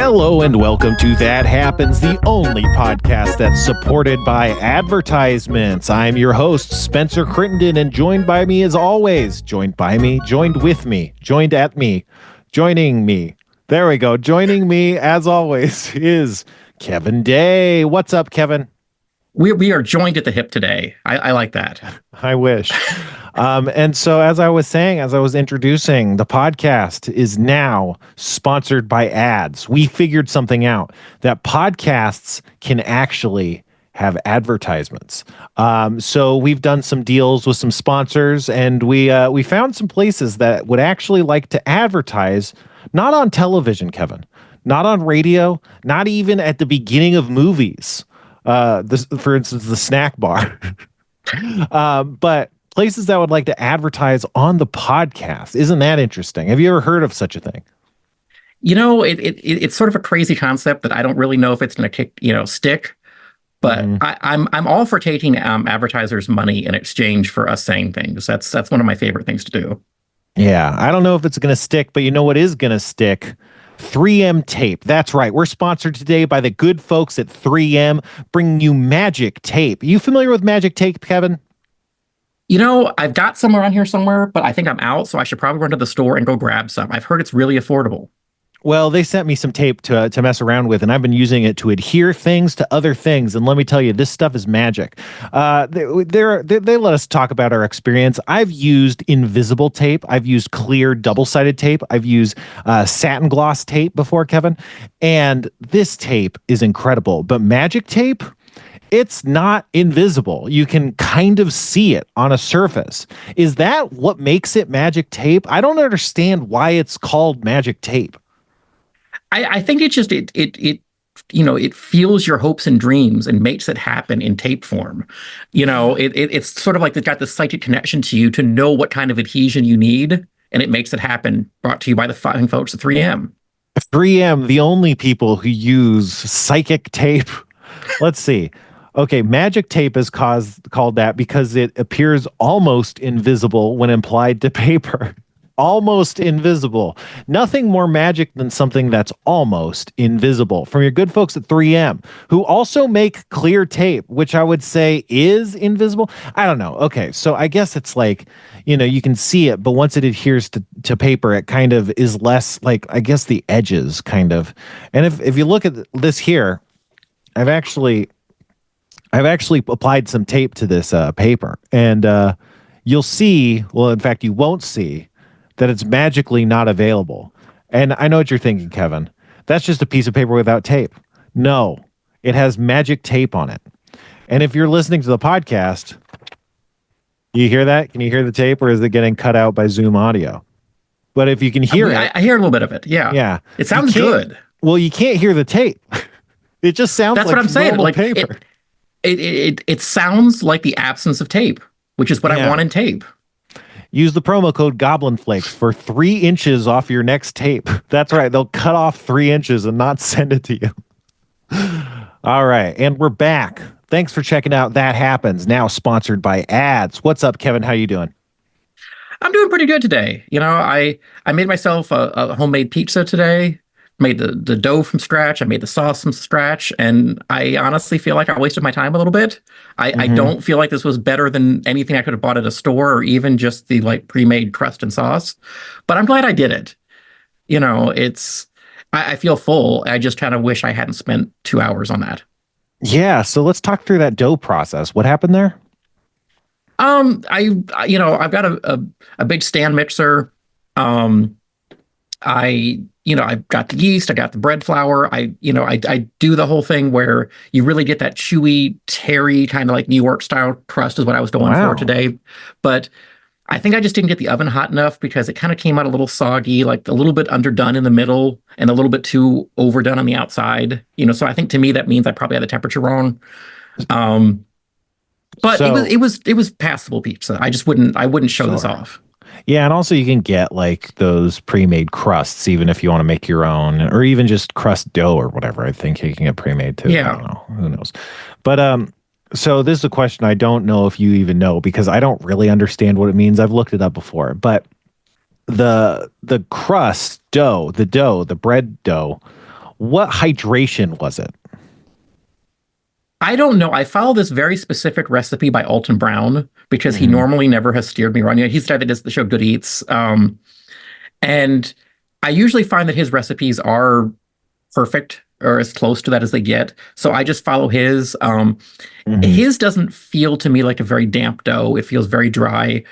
Hello and welcome to That Happens, the only podcast that's supported by advertisements. I'm your host, Spencer Crittenden, and joined by me as always, joined with me, joined at me, joining me. There we go. Joining me as always is Kevin Day. What's up, Kevin? We are joined at the hip today. I like that. I wish. And so as I was saying, as I was introducing, the podcast is now sponsored by ads. We figured something out, that podcasts can actually have advertisements. So we've done some deals with some sponsors, and we found some places that would actually like to advertise, not on television, Kevin, not on radio, not even at the beginning of movies. For instance, the snack bar, but places that would like to advertise on the podcast. Isn't that interesting? Have you ever heard of such a thing? You know, it's sort of a crazy concept that I don't really know if it's going to stick. But I'm all for taking advertisers' money in exchange for us saying things. That's one of my favorite things to do. Yeah, I don't know if it's going to stick, but you know what is going to stick? 3M tape. That's right. We're sponsored today by the good folks at 3M, bringing you Magic Tape. You familiar with Magic Tape, Kevin? You know, I've got some around here somewhere, but I think I'm out, so I should probably run to the store and go grab some. I've heard it's really affordable. Well, they sent me some tape to mess around with, and I've been using it to adhere things to other things. And let me tell you, this stuff is magic. They let us talk about our experience. I've used invisible tape. I've used clear double-sided tape. I've used satin gloss tape before, Kevin. And this tape is incredible. But Magic Tape, it's not invisible. You can kind of see it on a surface. Is that what makes it Magic Tape? I don't understand why it's called Magic Tape. I think it feels your hopes and dreams and makes it happen in tape form. You know, it's sort of like it's got this psychic connection to you to know what kind of adhesion you need, and it makes it happen. Brought to you by the fine folks at 3M. 3M, the only people who use psychic tape. Let's see. Okay, Magic Tape is called that because it appears almost invisible when applied to paper. Almost invisible. Nothing more magic than something that's almost invisible. From your good folks at 3M, who also make clear tape, which I would say is invisible. I don't know. Okay, so I guess it's like, you can see it, but once it adheres to paper, it kind of is less like, I guess, the edges kind of. And if you look at this here, I've actually applied some tape to this paper, and you'll see, well, in fact, you won't see that it's magically not available. And I know what you're thinking, Kevin. That's just a piece of paper without tape. No, it has Magic Tape on it. And if you're listening to the podcast, you hear that? Can you hear the tape, or is it getting cut out by Zoom audio? But if you can hear it. I hear a little bit of it. Yeah. Yeah. It sounds good. Well, you can't hear the tape. It just sounds That's like what I'm saying. Like paper. It sounds like the absence of tape, which is what I want in tape. Use the promo code Goblin Flakes for 3 inches off your next tape. That's right. They'll cut off 3 inches and not send it to you. All right. And we're back. Thanks for checking out That Happens, now sponsored by ads. What's up, Kevin? How you doing? I'm doing pretty good today. You know, I made myself a homemade pizza today. Made the dough from scratch. I made the sauce from scratch. And I honestly feel like I wasted my time a little bit. I don't feel like this was better than anything I could have bought at a store, or even just the pre-made crust and sauce. But I'm glad I did it. You know, I feel full. I just kind of wish I hadn't spent 2 hours on that. Yeah. So let's talk through that dough process. What happened there? I've got a big stand mixer. I've got the yeast, I got the bread flour. I do the whole thing where you really get that chewy, terry kind of like New York style crust is what I was going for today. But I think I just didn't get the oven hot enough because it kind of came out a little soggy, like a little bit underdone in the middle and a little bit too overdone on the outside. So I think to me that means I probably had the temperature wrong. But it was passable pizza. I wouldn't show this off. Yeah, and also you can get like those pre-made crusts, even if you want to make your own, or even just crust dough or whatever. I think you can get pre-made too. Yeah. I don't know. Who knows? But so this is a question I don't know if you even know, because I don't really understand what it means. I've looked it up before, but the crust dough, the bread dough, What hydration was it? I don't know. I follow this very specific recipe by Alton Brown because he normally never has steered me wrong. You know, he's the guy that does the show Good Eats. And I usually find that his recipes are perfect or as close to that as they get. So I just follow his. His doesn't feel to me like a very damp dough. It feels very dry,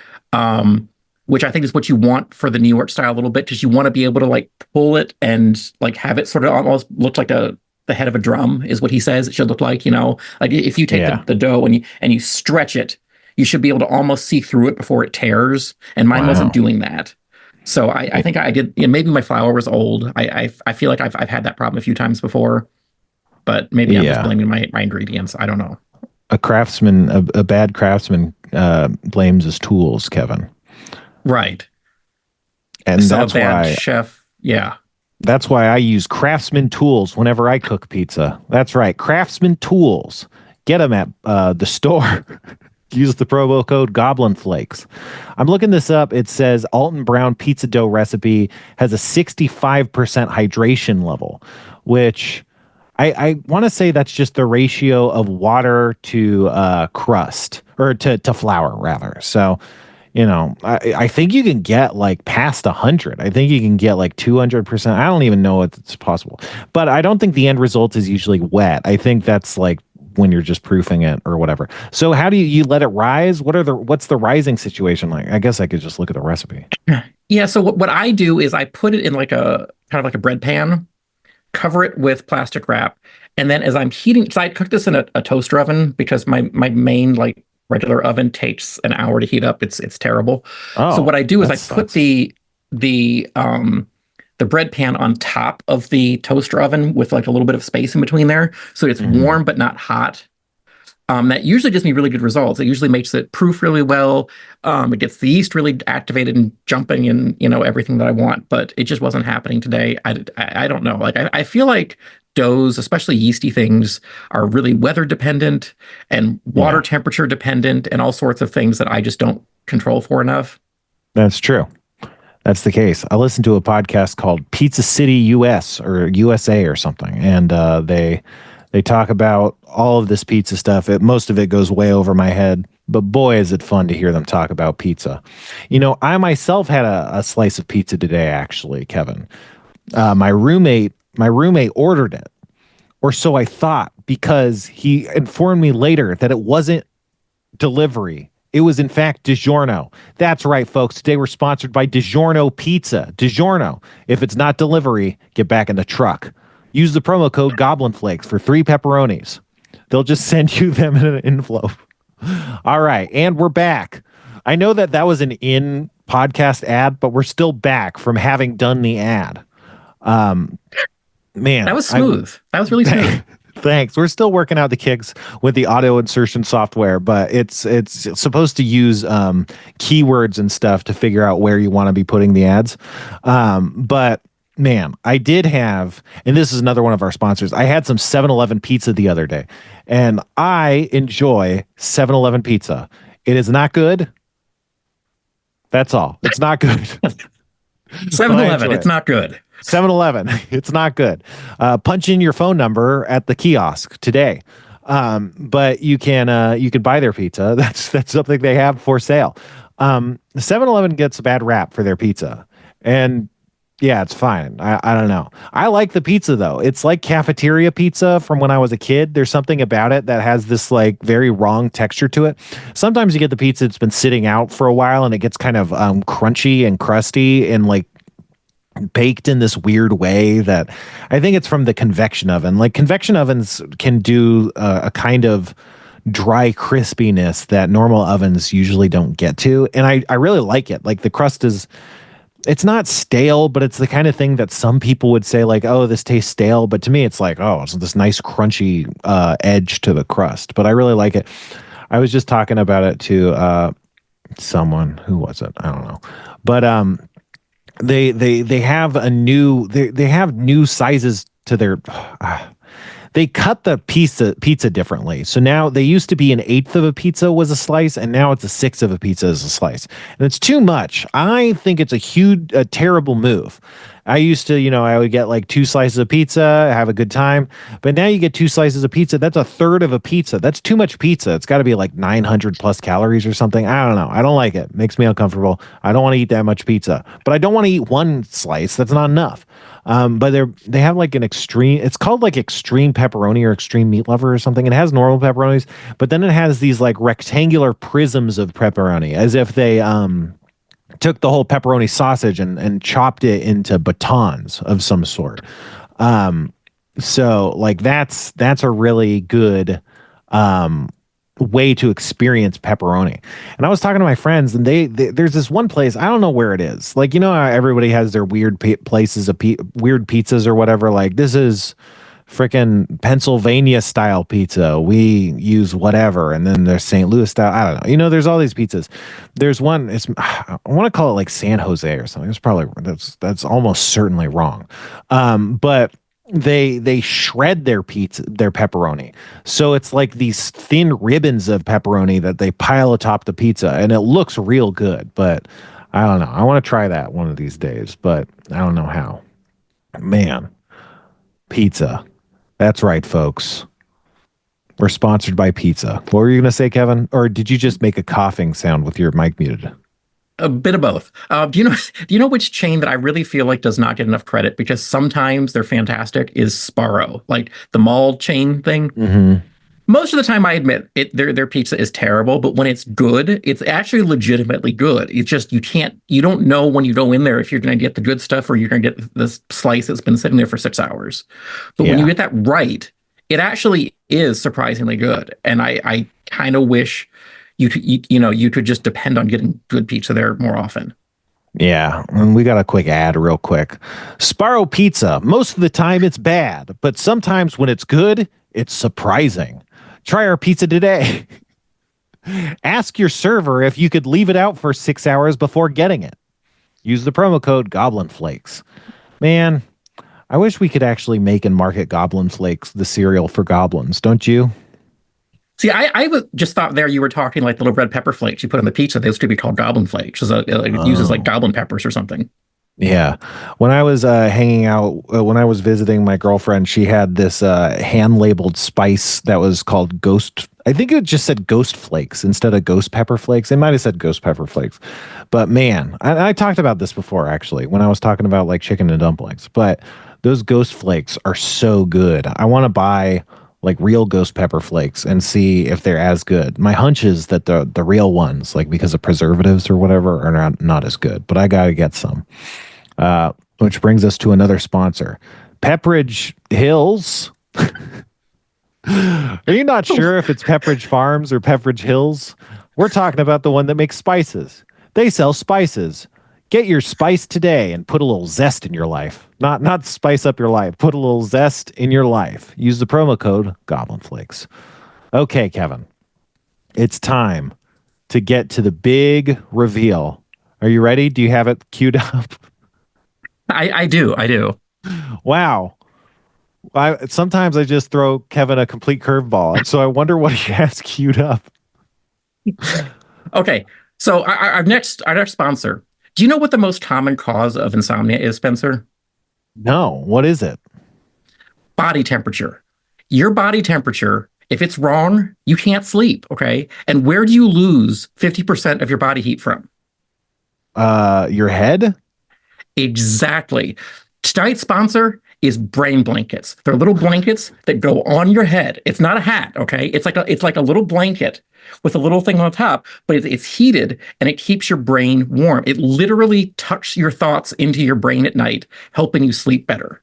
which I think is what you want for the New York style a little bit, because you want to be able to like pull it and like have it sort of almost look like the head of a drum is what he says it should look like, you know, like if you take the dough and you stretch it, you should be able to almost see through it before it tears. And mine wasn't doing that. So I think I did, you know, maybe my flour was old. I feel like I've had that problem a few times before, but maybe I'm just blaming my ingredients. I don't know. A craftsman, a bad craftsman blames his tools, Kevin. Right. And so that's a bad why chef. Yeah. That's why I use Craftsman tools whenever I cook pizza. That's right. Craftsman tools. Get them at the store. Use the promo code Goblin Flakes. I'm looking this up. It says Alton Brown pizza dough recipe has a 65% hydration level, which I want to say that's just the ratio of water to crust, or to flour rather. So, you know, I think you can get like past 100. I think you can get like 200%. I don't even know if it's possible, but I don't think the end result is usually wet. I think that's like when you're just proofing it or whatever. So how do you let it rise? What's the rising situation like? I guess I could just look at the recipe. Yeah. So what I do is I put it in like a kind of like a bread pan, cover it with plastic wrap. And then as I'm heating, so I cook this in a toaster oven because my main like regular oven takes an hour to heat up. It's terrible. So what I do is I put the bread pan on top of the toaster oven with like a little bit of space in between there. So it's warm, but not hot. That usually gives me really good results. It usually makes it proof really well. It gets the yeast really activated and jumping and, you know, everything that I want, but it just wasn't happening today. I don't know. Like, I feel like doughs, especially yeasty things, are really weather dependent and water temperature dependent and all sorts of things that I just don't control for enough. That's true. That's the case. I listened to a podcast called Pizza City US or USA or something, and they talk about all of this pizza stuff. Most of it goes way over my head, but boy, is it fun to hear them talk about pizza. You know, I myself had a slice of pizza today, actually, Kevin. My roommate ordered it, or so I thought, because he informed me later that it wasn't delivery. It was, in fact, DiGiorno. That's right, folks. Today we're sponsored by DiGiorno Pizza. DiGiorno. If it's not delivery, get back in the truck. Use the promo code Goblin Flakes for 3 pepperonis. They'll just send you them in an envelope. All right, and we're back. I know that was an in-podcast ad, but we're still back from having done the ad. Man, that was smooth. That was really smooth. Thanks. We're still working out the kinks with the auto insertion software, but it's supposed to use keywords and stuff to figure out where you want to be putting the ads. But man, I did have, and this is another one of our sponsors, I had some 7-Eleven pizza the other day, and I enjoy 7-Eleven pizza. It is not good. That's all. It's not good. 7-Eleven, it's not good. 7-Eleven, it's not good. Punch in your phone number at the kiosk today. But you can buy their pizza. That's something they have for sale. 7-Eleven gets a bad rap for their pizza. And yeah, it's fine. I don't know. I like the pizza though. It's like cafeteria pizza from when I was a kid. There's something about it that has this like very wrong texture to it. Sometimes you get the pizza that's been sitting out for a while and it gets kind of crunchy and crusty and like baked in this weird way that I think it's from the convection oven. Like convection ovens can do a kind of dry crispiness that normal ovens usually don't get to. And I really like it. Like the crust it's not stale, but it's the kind of thing that some people would say like, oh, this tastes stale. But to me, it's like, oh, it's this nice crunchy edge to the crust. But I really like it. I was just talking about it to someone. Who was it? I don't know. But they have they have new sizes to their they cut the pizza differently. So now they used to be 1/8 of a pizza was a slice, and now it's 1/6 of a pizza is a slice. And it's too much. I think it's a terrible move. I used to, I would get like 2 slices of pizza, have a good time. But now you get 2 slices of pizza. That's a third of a pizza. That's too much pizza. It's got to be like 900 plus calories or something. I don't know. I don't like it. Makes me uncomfortable. I don't want to eat that much pizza, but I don't want to eat one slice. That's not enough. But they have like an extreme. It's called like extreme pepperoni or extreme meat lover or something. It has normal pepperonis, but then it has these like rectangular prisms of pepperoni, as if they took the whole pepperoni sausage and chopped it into batons of some sort. So like that's a really good way to experience pepperoni. And I was talking to my friends, and they there's this one place, I don't know where it is. Like, how everybody has their weird places of weird pizzas or whatever. Like, this is freaking Pennsylvania style pizza. We use whatever. And then there's St. Louis style. I don't know. There's all these pizzas. There's one, I want to call it like San Jose or something. It's probably, that's almost certainly wrong. But they shred their pepperoni, so it's like these thin ribbons of pepperoni that they pile atop the pizza, and it looks real good. But I don't know, I want to try that one of these days, but I don't know how. Man, pizza. That's right, folks, we're sponsored by pizza. What were you gonna say, Kevin? Or did you just make a coughing sound with your mic muted? A bit of both. Do you know which chain that I really feel like does not get enough credit, because sometimes they're fantastic, is Sparrow, like the mall chain thing. Mm-hmm. Most of the time, I admit their pizza is terrible, but when it's good, it's actually legitimately good. It's just you don't know when you go in there if you're going to get the good stuff or you're going to get this slice that's been sitting there for 6 hours. But when you get that right, it actually is surprisingly good. And I kind of wish you could just depend on getting good pizza there more often. Yeah, and we got a quick ad real quick. Sparrow Pizza. Most of the time it's bad, but sometimes when it's good, it's surprising. Try our pizza today. Ask your server if you could leave it out for 6 hours before getting it. Use the promo code Goblin Flakes. Man, I wish we could actually make and market Goblin Flakes, the cereal for goblins, don't you? See, I just thought there you were talking like the little red pepper flakes you put on the pizza. Those could be called Goblin Flakes. It uses like goblin peppers or something. Yeah. When I was hanging out, when I was visiting my girlfriend, she had this hand-labeled spice that was called Ghost. I think it just said Ghost Flakes instead of Ghost Pepper Flakes. They might have said Ghost Pepper Flakes. But man, I talked about this before, actually, when I was talking about like chicken and dumplings. But those Ghost Flakes are so good. I want to buy like real Ghost Pepper Flakes and see if they're as good. My hunch is that the real ones, like because of preservatives or whatever, are not as good. But I got to get some. Which brings us to another sponsor, Pepperidge Hills. Are you not sure if it's Pepperidge Farms or Pepperidge Hills? We're talking about the one that makes spices. They sell spices. Get your spice today and put a little zest in your life. Not spice up your life. Put a little zest in your life. Use the promo code Goblin Flakes. Okay, Kevin. It's time to get to the big reveal. Are you ready? Do you have it queued up? I do. Wow. Sometimes I just throw Kevin a complete curveball, and so I wonder what he has queued up. Okay, so our next sponsor. Do you know what the most common cause of insomnia is, Spencer? No. What is it? Body temperature. Your body temperature, if it's wrong, you can't sleep. Okay, and where do you lose 50% of your body heat from? Your head? Exactly. Tonight's sponsor is Brain Blankets. They're little blankets that go on your head. It's not a hat, okay? It's like a little blanket with a little thing on top, but it's heated and it keeps your brain warm. It literally tucks your thoughts into your brain at night, helping you sleep better.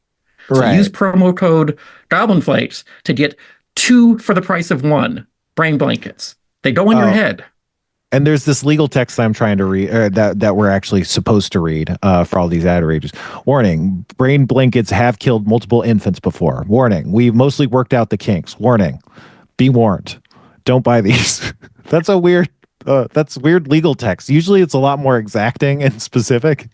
So use promo code Goblin Flakes to get 2 for the price of 1 Brain Blankets. They go on your head. And there's this legal text I'm trying to read, that we're actually supposed to read for all these ad rages. Warning, brain blankets have killed multiple infants before. Warning, we've mostly worked out the kinks. Warning, be warned. Don't buy these. That's weird legal text. Usually it's a lot more exacting and specific.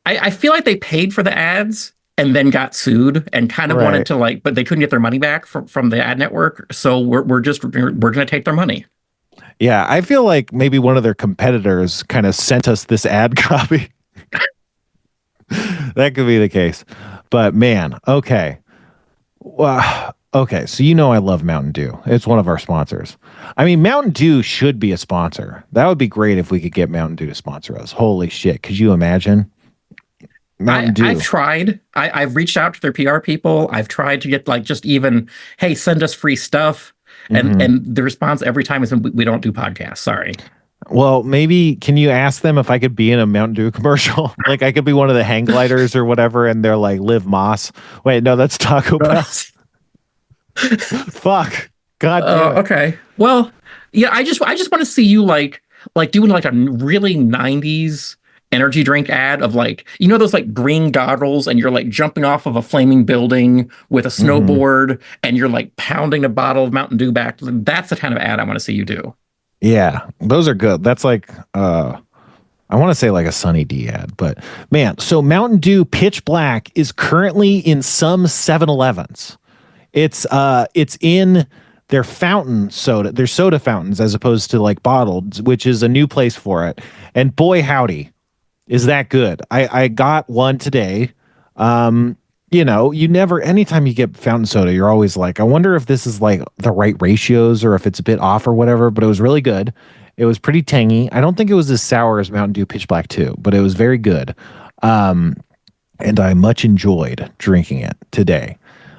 I feel like they paid for the ads and then got sued and kind of wanted to but they couldn't get their money back from the ad network. So we're going to take their money. Yeah, I feel like maybe one of their competitors kind of sent us this ad copy. That could be the case. But man, okay. Well, okay, so you know I love Mountain Dew. It's one of our sponsors. I mean, Mountain Dew should be a sponsor. That would be great if we could get Mountain Dew to sponsor us. Holy shit. Could you imagine? Mountain Dew. I've tried. I've reached out to their PR people. I've tried to get like just even, hey, send us free stuff. And the response every time is we don't do podcasts. Sorry. Well, maybe can you ask them if I could be in a Mountain Dew commercial? Like I could be one of the hang gliders or whatever, and they're like Liv Moss. Wait, no, that's Taco Bell. Fuck. God damn it. Okay. Well, yeah, I just want to see you like doing like a really 90s energy drink ad of like, you know, those like green goggles and you're like jumping off of a flaming building with a snowboard and you're like pounding a bottle of Mountain Dew back. That's the kind of ad I want to see you do. Yeah, those are good. That's like I want to say like a Sunny D ad, but man, so Mountain Dew Pitch Black is currently in some 7-Elevens. It's in their fountain soda, their soda fountains as opposed to like bottled, which is a new place for it. And boy howdy, is that good. I got one today. You know, anytime you get fountain soda, you're always like, I wonder if this is like the right ratios or if it's a bit off or whatever, but it was really good. It was pretty tangy. I don't think it was as sour as Mountain Dew Pitch Black 2, but it was very good. And I much enjoyed drinking it today.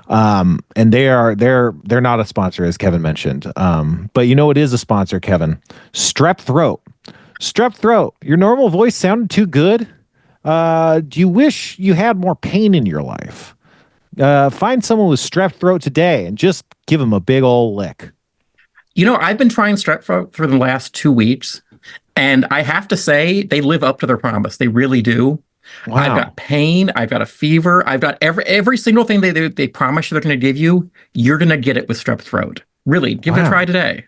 And they're not a sponsor, as Kevin mentioned. But you know what is a sponsor, Kevin? Strep Throat. Strep Throat. Your normal voice sounded too good. Do you wish you had more pain in your life? Find someone with strep throat today and just give them a big old lick. You know, I've been trying strep throat for the last 2 weeks, and I have to say they live up to their promise. They really do. Wow. I've got pain. I've got a fever. I've got every single thing they promise they're going to give you. You're going to get it with strep throat. Really, give it a try today.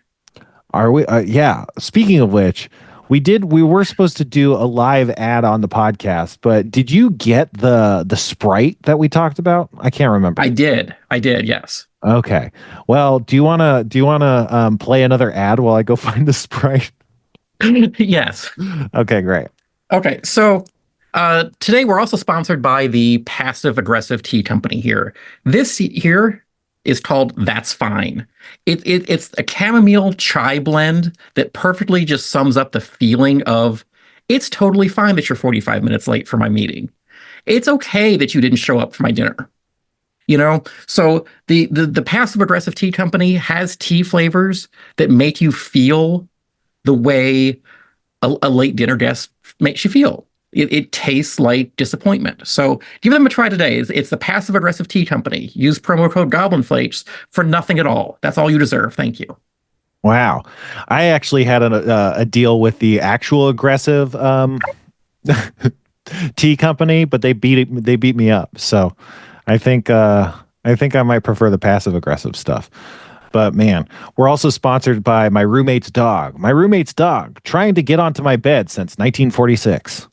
Are we? Yeah. Speaking of which, we were supposed to do a live ad on the podcast, but did you get the Sprite that we talked about? I can't remember. I did. Yes. Okay. Well, do you want to play another ad while I go find the Sprite? Yes. Okay, great. Okay. So, today we're also sponsored by the passive aggressive tea company here. This here is called That's Fine. It's a chamomile chai blend that perfectly just sums up the feeling of it's totally fine that you're 45 minutes late for my meeting. It's okay that you didn't show up for my dinner. You know, so the passive aggressive tea company has tea flavors that make you feel the way a late dinner guest makes you feel. It tastes like disappointment. So give them a try today. It's the passive aggressive tea company. Use promo code Goblin Flakes for nothing at all. That's all you deserve. Thank you. Wow. I actually had a deal with the actual aggressive tea company, but they beat me up. So I think I might prefer the passive aggressive stuff. But man, we're also sponsored by my roommate's dog. My roommate's dog trying to get onto my bed since 1946.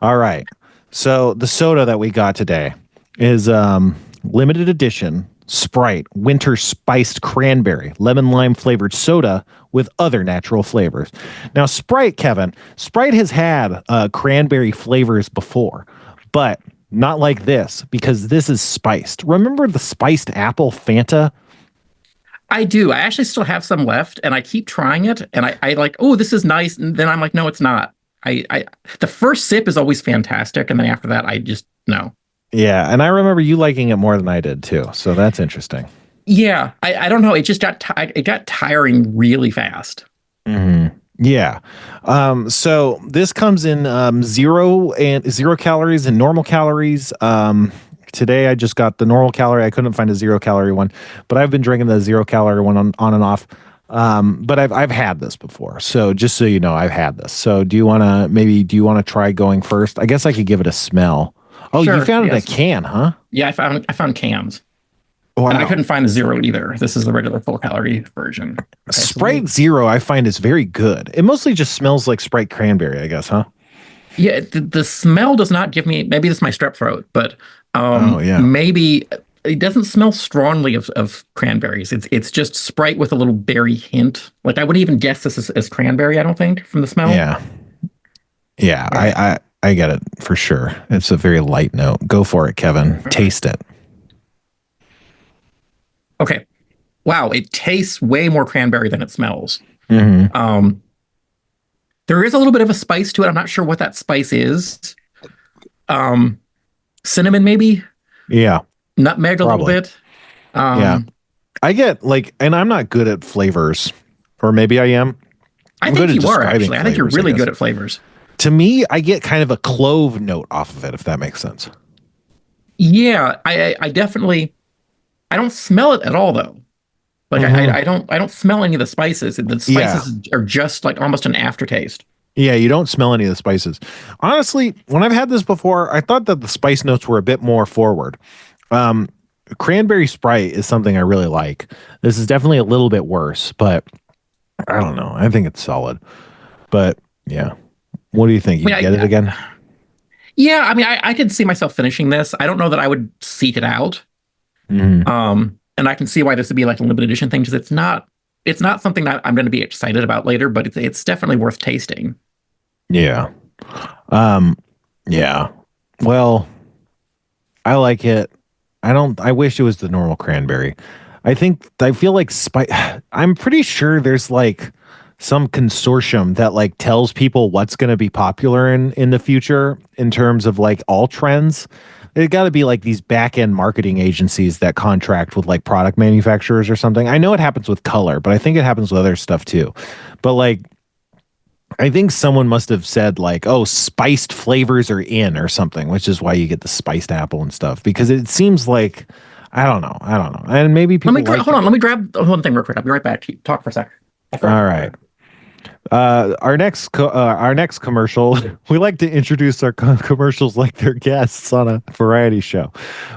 All right. So the soda that we got today is limited edition Sprite winter spiced cranberry lemon lime flavored soda with other natural flavors. Now Sprite, Kevin, Sprite has had cranberry flavors before, but not like this because this is spiced. Remember the spiced apple Fanta? I do. I actually still have some left and I keep trying it and I like, oh, this is nice. And then I'm like, no, it's not. The first sip is always fantastic, and then after that, I just no. Yeah, and I remember you liking it more than I did too, so that's interesting. Yeah, I don't know. It just got tiring really fast. Mm-hmm. Yeah. So this comes in 0 calories and normal calories. Today I just got the normal calorie. I couldn't find a 0 calorie one, but I've been drinking the 0 calorie one on and off. But I've had this before. So just so you know, I've had this. So do you want to try going first? I guess I could give it a smell. Oh, sure, you found it in a can, huh? Yeah, I found cans. Wow. And I couldn't find a 0 either. This is the regular full calorie version. Okay, Sprite 0 I find is very good. It mostly just smells like Sprite cranberry, I guess, huh? Yeah, the smell does not give me, maybe this is my strep throat, but maybe it doesn't smell strongly of cranberries. It's just Sprite with a little berry hint. Like I wouldn't even guess this as cranberry, I don't think, from the smell. Yeah. Yeah. Right. I get it for sure. It's a very light note. Go for it, Kevin. Taste it. Okay. Wow, it tastes way more cranberry than it smells. Mm-hmm. There is a little bit of a spice to it. I'm not sure what that spice is. Cinnamon, maybe? Yeah. Nutmeg a little bit. Yeah. I get and I'm not good at flavors, or maybe I am. I think you are, actually. I think you're really good at flavors. To me, I get kind of a clove note off of it, if that makes sense. Yeah, I definitely, I don't smell it at all, though. Like I don't smell any of the spices. The spices are just like almost an aftertaste. Yeah, you don't smell any of the spices. Honestly, when I've had this before, I thought that the spice notes were a bit more forward. Cranberry Sprite is something I really like. This is definitely a little bit worse, but I don't know. I think it's solid. But yeah. What do you think? You get it again? Yeah, I mean, I could see myself finishing this. I don't know that I would seek it out. Mm-hmm. And I can see why this would be like a limited edition thing, because it's not something that I'm going to be excited about later, but it's definitely worth tasting. Yeah. Yeah. Well, I like it. I wish it was the normal cranberry. I feel like I'm pretty sure there's like some consortium that like tells people what's going to be popular in the future in terms of like all trends. It got to be like these back end marketing agencies that contract with like product manufacturers or something. I know it happens with color, but I think it happens with other stuff too. But like, I think someone must have said like, oh, spiced flavors are in or something, which is why you get the spiced apple and stuff, because it seems like, I don't know. And maybe people hold on. Let me grab one thing real quick. I'll be right back. Talk for a sec. All right. Our next commercial, we like to introduce our commercials like they're guests on a variety show.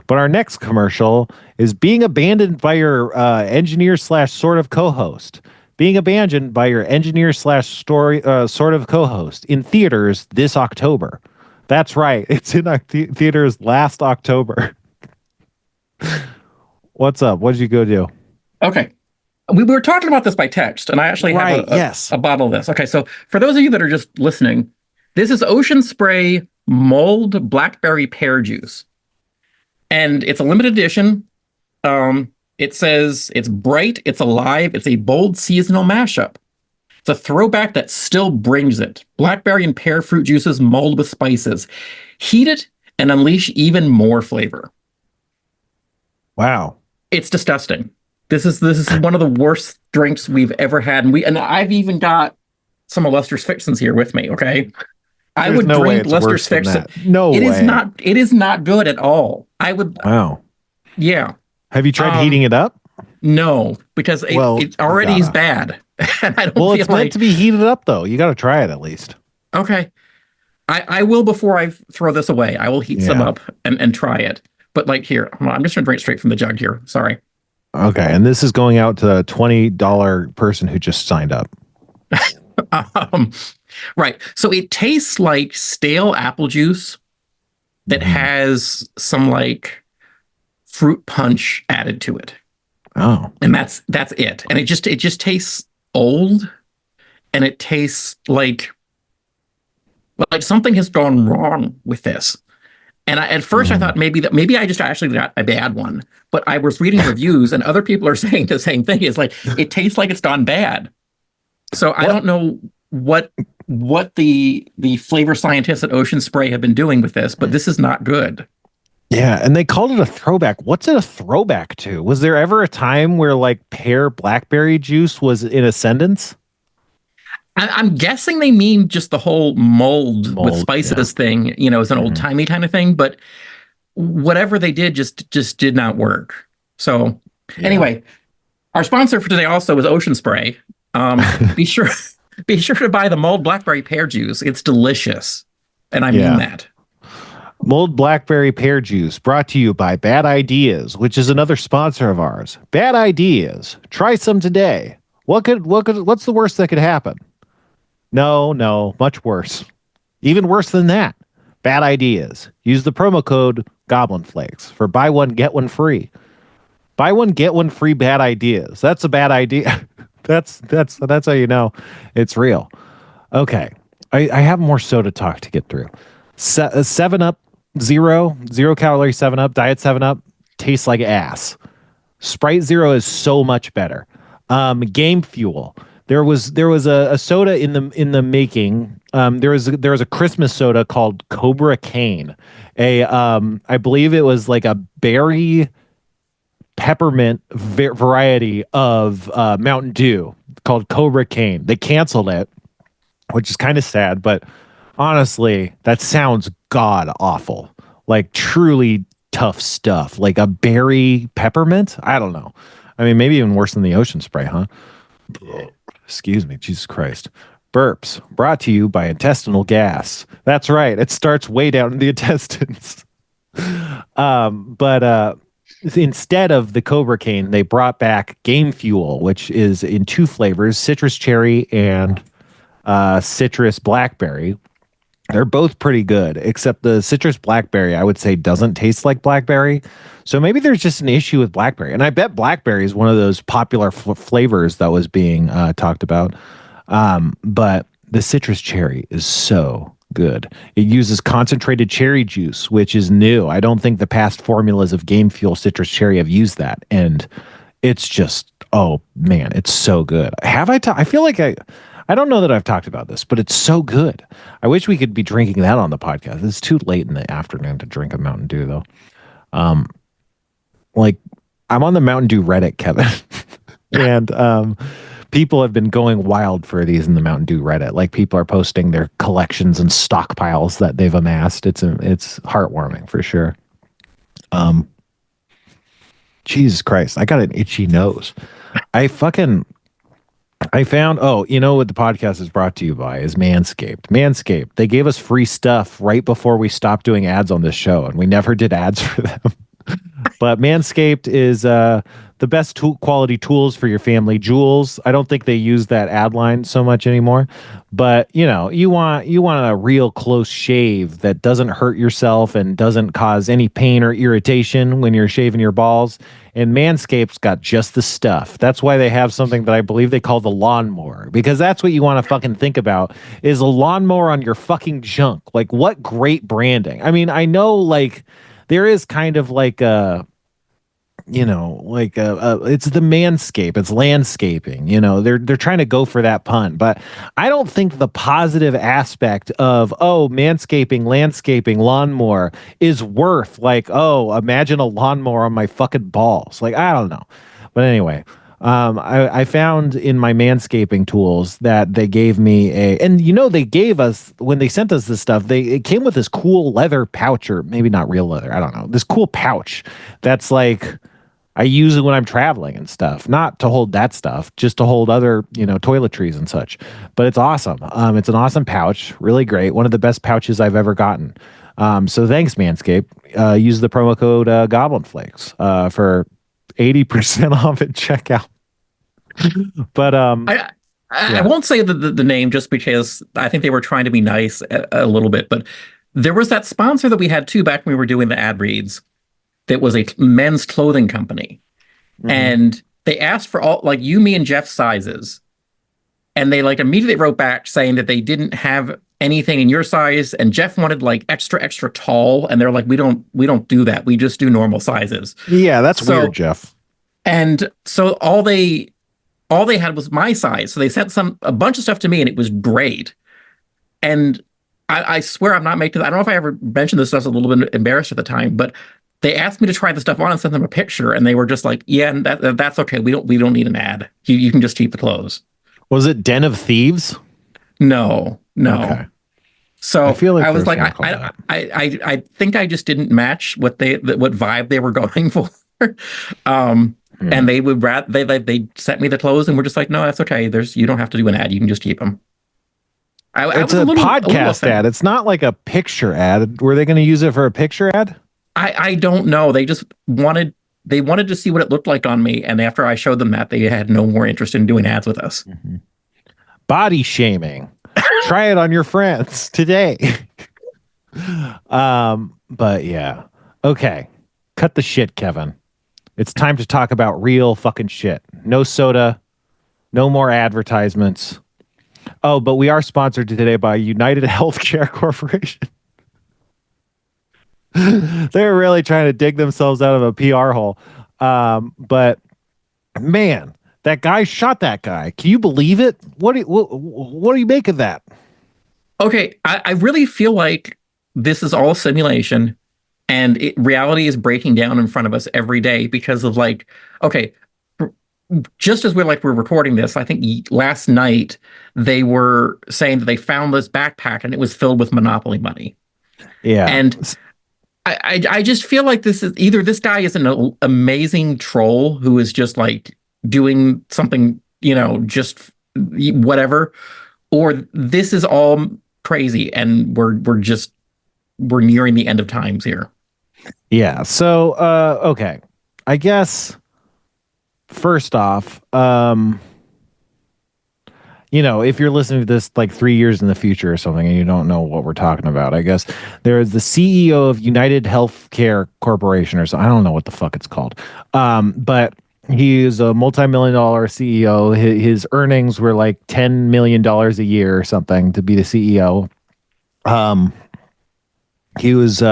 But our next commercial is being abandoned by your engineer / sort of co-host. Being abandoned by your engineer / sort of co-host in theaters this October. That's right. It's in theaters last October. What's up? What did you go do? Okay. We were talking about this by text, and I actually have a bottle of this. Okay, so for those of you that are just listening, this is Ocean Spray mulled blackberry pear juice. And it's a limited edition. It says it's bright, it's alive, it's a bold seasonal mashup. It's a throwback that still brings it. Blackberry and pear fruit juices mulled with spices. Heat it and unleash even more flavor. Wow. It's disgusting. This is one of the worst drinks we've ever had, and I've even got some of Lester's Fixins here with me. Okay, I would drink Lester's Fixins. No way. It is not good at all. I would. Wow. Yeah. Have you tried heating it up? No, because it already is bad. And I don't. Well, it's meant to be heated up, though. You got to try it at least. Okay, I will before I throw this away. I will heat some up and try it. But like here, I'm just gonna drink straight from the jug here. Sorry. Okay, and this is going out to the $20 person who just signed up. Right. So it tastes like stale apple juice that has some like fruit punch added to it. Oh. And that's it. And it just tastes old, and it tastes like something has gone wrong with this. And at first I thought maybe I just actually got a bad one, but I was reading reviews and other people are saying the same thing. It's like, it tastes like it's gone bad. So I don't know what the flavor scientists at Ocean Spray have been doing with this, but this is not good. Yeah, and they called it a throwback. What's it a throwback to? Was there ever a time where like pear blackberry juice was in ascendance? I'm guessing they mean just the whole mold with spices thing, is an old-timey kind of thing, but whatever they did just did not work. So anyway, our sponsor for today also is Ocean Spray. Be sure to buy the mulled blackberry pear juice. It's delicious. And I mean that. Mulled blackberry pear juice brought to you by Bad Ideas, which is another sponsor of ours. Bad Ideas. Try some today. What's the worst that could happen? No, much worse. Even worse than that. Bad Ideas. Use the promo code Goblin Flakes for buy one, get one free. Buy one, get one free Bad Ideas. That's a bad idea. that's how you know it's real. Okay. I have more soda talk to get through. Seven Up zero calorie 7 Up, Diet 7 Up tastes like ass. Sprite Zero is so much better. Game Fuel. There was a soda in the making. There was a Christmas soda called Cobra Cane. I believe it was like a berry peppermint variety of Mountain Dew called Cobra Cane. They canceled it, which is kind of sad, but honestly, that sounds god awful. Like truly tough stuff. Like a berry peppermint? I don't know. I mean, maybe even worse than the ocean spray, huh? Excuse me, Jesus Christ. Burps brought to you by intestinal gas. That's right. It starts way down in the intestines. But instead of the Cobra Cane, they brought back Game Fuel, which is in two flavors, citrus cherry and citrus blackberry. They're both pretty good, except the citrus blackberry, I would say, doesn't taste like blackberry. So maybe there's just an issue with blackberry. And I bet blackberry is one of those popular flavors that was being talked about. But the citrus cherry is so good. It uses concentrated cherry juice, which is new. I don't think the past formulas of Game Fuel citrus cherry have used that. And it's just, oh man, it's so good. I feel like I don't know that I've talked about this, but it's so good. I wish we could be drinking that on the podcast. It's too late in the afternoon to drink a Mountain Dew, though. Like I'm on the Mountain Dew Reddit, Kevin, and people have been going wild for these in the Mountain Dew Reddit. Like people are posting their collections and stockpiles that they've amassed. It's heartwarming for sure. Jesus Christ, I got an itchy nose. I found, oh, you know what the podcast is brought to you by is Manscaped. Manscaped, they gave us free stuff right before we stopped doing ads on this show, and we never did ads for them. But Manscaped is the best quality tools for your family jewels. I don't think they use that ad line so much anymore. But, you know, you want a real close shave that doesn't hurt yourself and doesn't cause any pain or irritation when you're shaving your balls. And Manscaped's got just the stuff. That's why they have something that I believe they call the lawnmower, because that's what you want to fucking think about is a lawnmower on your fucking junk. Like, what great branding. I mean, I know, like, there is kind of like a, you know, like it's the Manscaped, it's landscaping, you know, they're trying to go for that pun, but I don't think the positive aspect of, oh, manscaping, landscaping, lawnmower is worth like, oh, imagine a lawnmower on my fucking balls. Like, I don't know. But anyway, I found in my manscaping tools that they gave me and you know, they gave us, when they sent us this stuff, it came with this cool leather pouch, or maybe not real leather, I don't know, this cool pouch that's like, I use it when I'm traveling and stuff, not to hold that stuff, just to hold other, you know, toiletries and such. But it's awesome. It's an awesome pouch, really great. One of the best pouches I've ever gotten. So thanks, Manscaped. Use the promo code Goblin Flakes for 80% off at checkout. But I won't say the name just because I think they were trying to be nice a little bit. But there was that sponsor that we had too back when we were doing the ad reads. That was a men's clothing company. Mm-hmm. And they asked for all, like, you, me, and Jeff sizes. And they like immediately wrote back saying that they didn't have anything in your size. And Jeff wanted like extra tall. And they're like, we don't do that. We just do normal sizes. Yeah, that's weird, Jeff. And so all they had was my size. So they sent a bunch of stuff to me, and it was great. And I swear I'm not making, I don't know if I ever mentioned this stuff. I was a little bit embarrassed at the time, but they asked me to try the stuff on and sent them a picture, and they were just like, "Yeah, and that's okay. We don't need an ad. You can just keep the clothes." Was it Den of Thieves? No. Okay. So I feel like I was like, I think I just didn't match what vibe they were going for. And they would they sent me the clothes and were just like, "No, that's okay. You don't have to do an ad. You can just keep them." It's a podcast ad. It's not like a picture ad. Were they going to use it for a picture ad? I don't know. They just wanted to see what it looked like on me. And after I showed them that, they had no more interest in doing ads with us. Mm-hmm. Body shaming. Try it on your friends today. But yeah. Okay. Cut the shit, Kevin. It's time to talk about real fucking shit. No soda. No more advertisements. Oh, but we are sponsored today by United Healthcare Corporation. They're really trying to dig themselves out of a PR hole. But man, that guy shot that guy. Can you believe it? What do you make of that? Okay, I really feel like this is all simulation, and reality is breaking down in front of us every day because of like, okay, just as we're recording this, I think last night they were saying that they found this backpack and it was filled with Monopoly money. Yeah. And I just feel like this is either this guy is an amazing troll who is just like doing something, just whatever, or this is all crazy and we're nearing the end of times here. Yeah. So okay. I guess first off, if you're listening to this like 3 years in the future or something and you don't know what we're talking about, I guess there is the CEO of United Healthcare Corporation or something. I don't know what the fuck it's called. But he is a multi-million-dollar CEO. His earnings were like $10 million a year or something to be the CEO. He was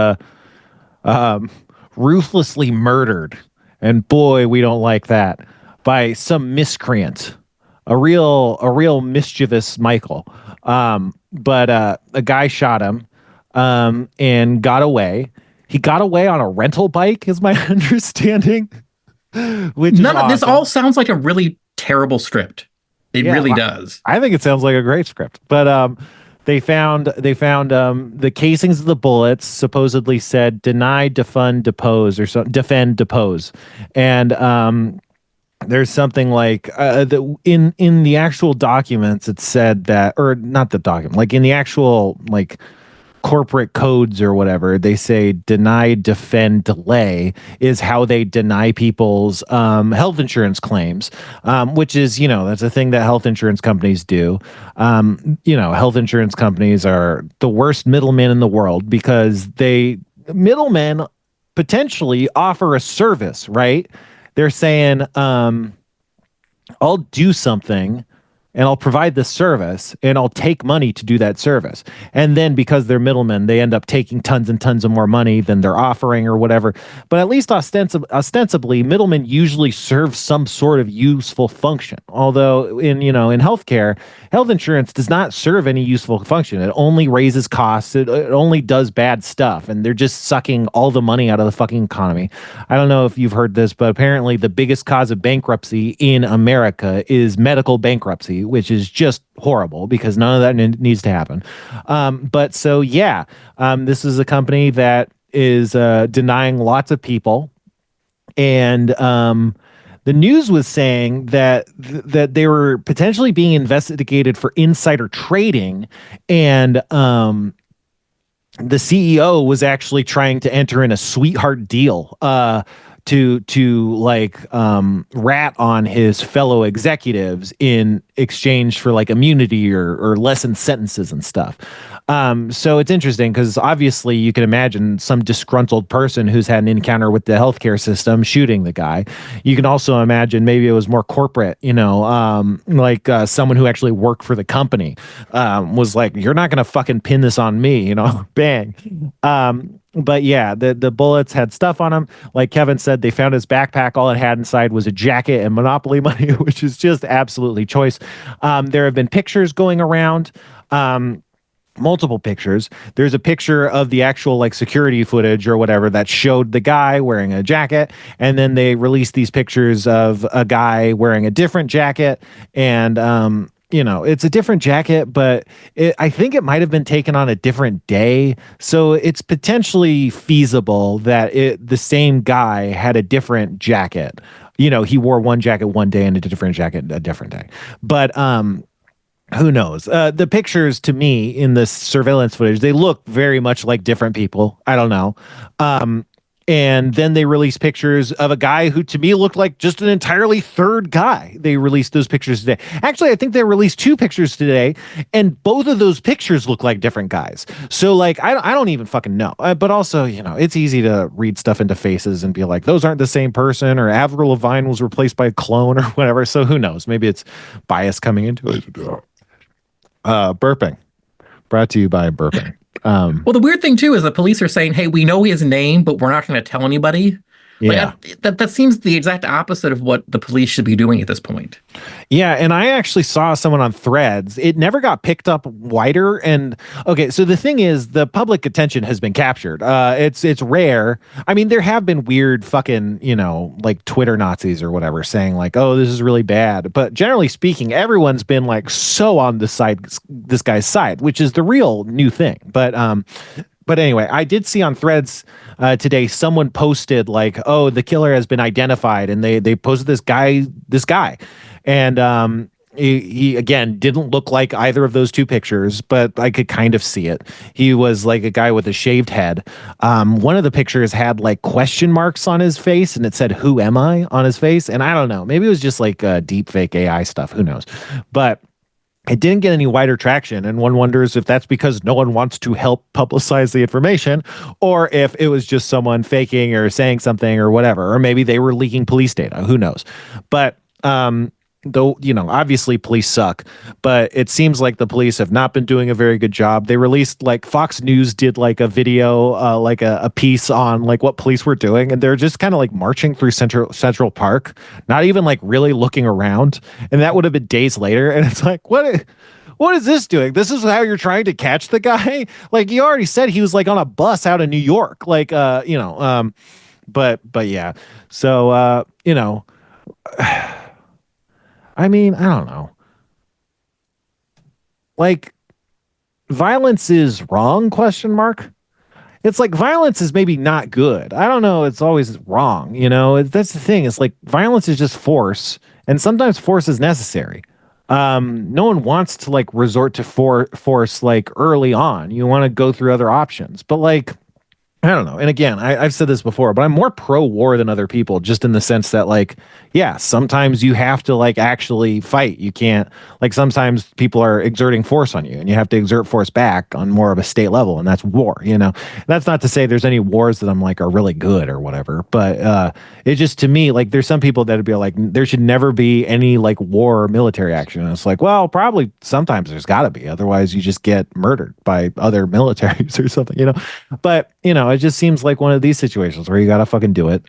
ruthlessly murdered, and boy, we don't like that, by some miscreant, a real mischievous Michael. But a guy shot him, and got away. He got away on a rental bike, is my understanding. Which None is of this awesome. all sounds like a really terrible script. It Yeah, really does. I think it sounds like a great script. But they found the casings of the bullets supposedly said deny, defund, depose, or so defend, depose. And there's something like in the actual documents it said that, or not the document, like in the actual like corporate codes or whatever, they say deny, defend, delay is how they deny people's health insurance claims, which is, that's a thing that health insurance companies do. Health insurance companies are the worst middlemen in the world because middlemen potentially offer a service, right? They're saying, I'll do something and I'll provide this service and I'll take money to do that service. And then because they're middlemen, they end up taking tons and tons of more money than they're offering or whatever. But at least ostensibly, middlemen usually serve some sort of useful function. Although in healthcare, health insurance does not serve any useful function. It only raises costs. It only does bad stuff. And they're just sucking all the money out of the fucking economy. I don't know if you've heard this, but apparently the biggest cause of bankruptcy in America is medical bankruptcy, which is just horrible because none of that needs to happen. But so, yeah, this is a company that is denying lots of people. And the news was saying that they were potentially being investigated for insider trading. And the CEO was actually trying to enter in a sweetheart deal to like rat on his fellow executives in exchange for like immunity or lessened sentences and stuff. So it's interesting because obviously you can imagine some disgruntled person who's had an encounter with the healthcare system shooting the guy. You can also imagine maybe it was more corporate, like someone who actually worked for the company was like, you're not going to fucking pin this on me, bang. But yeah, the bullets had stuff on them. Like Kevin said, they found his backpack. All it had inside was a jacket and Monopoly money, which is just absolutely choice. There have been pictures going around. Multiple pictures. There's a picture of the actual like security footage or whatever that showed the guy wearing a jacket, and then they released these pictures of a guy wearing a different jacket. And it's a different jacket, but I think it might have been taken on a different day. So it's potentially feasible that the same guy had a different jacket. He wore one jacket one day and a different jacket a different day. But who knows? The pictures to me in the surveillance footage, they look very much like different people. I don't know. And then they released pictures of a guy who to me looked like just an entirely third guy. They released those pictures today. Actually, I think they released two pictures today, and both of those pictures look like different guys. So like, I don't even fucking know. But also, it's easy to read stuff into faces and be like, those aren't the same person, or Avril Lavigne was replaced by a clone or whatever. So who knows? Maybe it's bias coming into it. Burping. Brought to you by burping. Um, Well, the weird thing too is the police are saying, "Hey, we know his name, but we're not going to tell anybody." Like yeah. that seems the exact opposite of what the police should be doing at this point. Yeah, and I actually saw someone on Threads. It never got picked up wider. And okay, so the thing is, the public attention has been captured. It's rare. I mean, there have been weird fucking like Twitter Nazis or whatever saying like, "Oh, this is really bad." But generally speaking, everyone's been like so on this guy's side, which is the real new thing. But anyway, I did see on Threads today someone posted like, "Oh, the killer has been identified," and they posted this guy, and he again didn't look like either of those two pictures, but I could kind of see it. He was like a guy with a shaved head. One of the pictures had like question marks on his face, and it said "Who am I?" on his face, and I don't know, maybe it was just like deep fake AI stuff. Who knows? But it didn't get any wider traction, and one wonders if that's because no one wants to help publicize the information, or if it was just someone faking or saying something or whatever, or maybe they were leaking police data. Who knows? But though obviously police suck, but it seems like the police have not been doing a very good job. They released, like, Fox News did like a video, like a piece on like what police were doing, and they're just kind of like marching through Central Park, not even like really looking around. And that would have been days later, and it's like, what is this doing? This is how you're trying to catch the guy? Like, you already said he was like on a bus out of New York, like but yeah. So I mean, I don't know. Like, violence is wrong, question mark. It's like violence is maybe not good. I don't know, it's always wrong, That's the thing. It's like violence is just force, and sometimes force is necessary. No one wants to like resort to force like early on. You want to go through other options. But like, I don't know. And again, I've said this before, but I'm more pro-war than other people, just in the sense that, like, yeah, sometimes you have to like actually fight. You can't, like, sometimes people are exerting force on you, and you have to exert force back on more of a state level, and that's war. That's not to say there's any wars that I'm like are really good or whatever, but it just, to me, like, there's some people that would be like, there should never be any like war or military action. And it's like, well, probably sometimes there's got to be, otherwise you just get murdered by other militaries or something. But it just seems like one of these situations where you gotta fucking do it.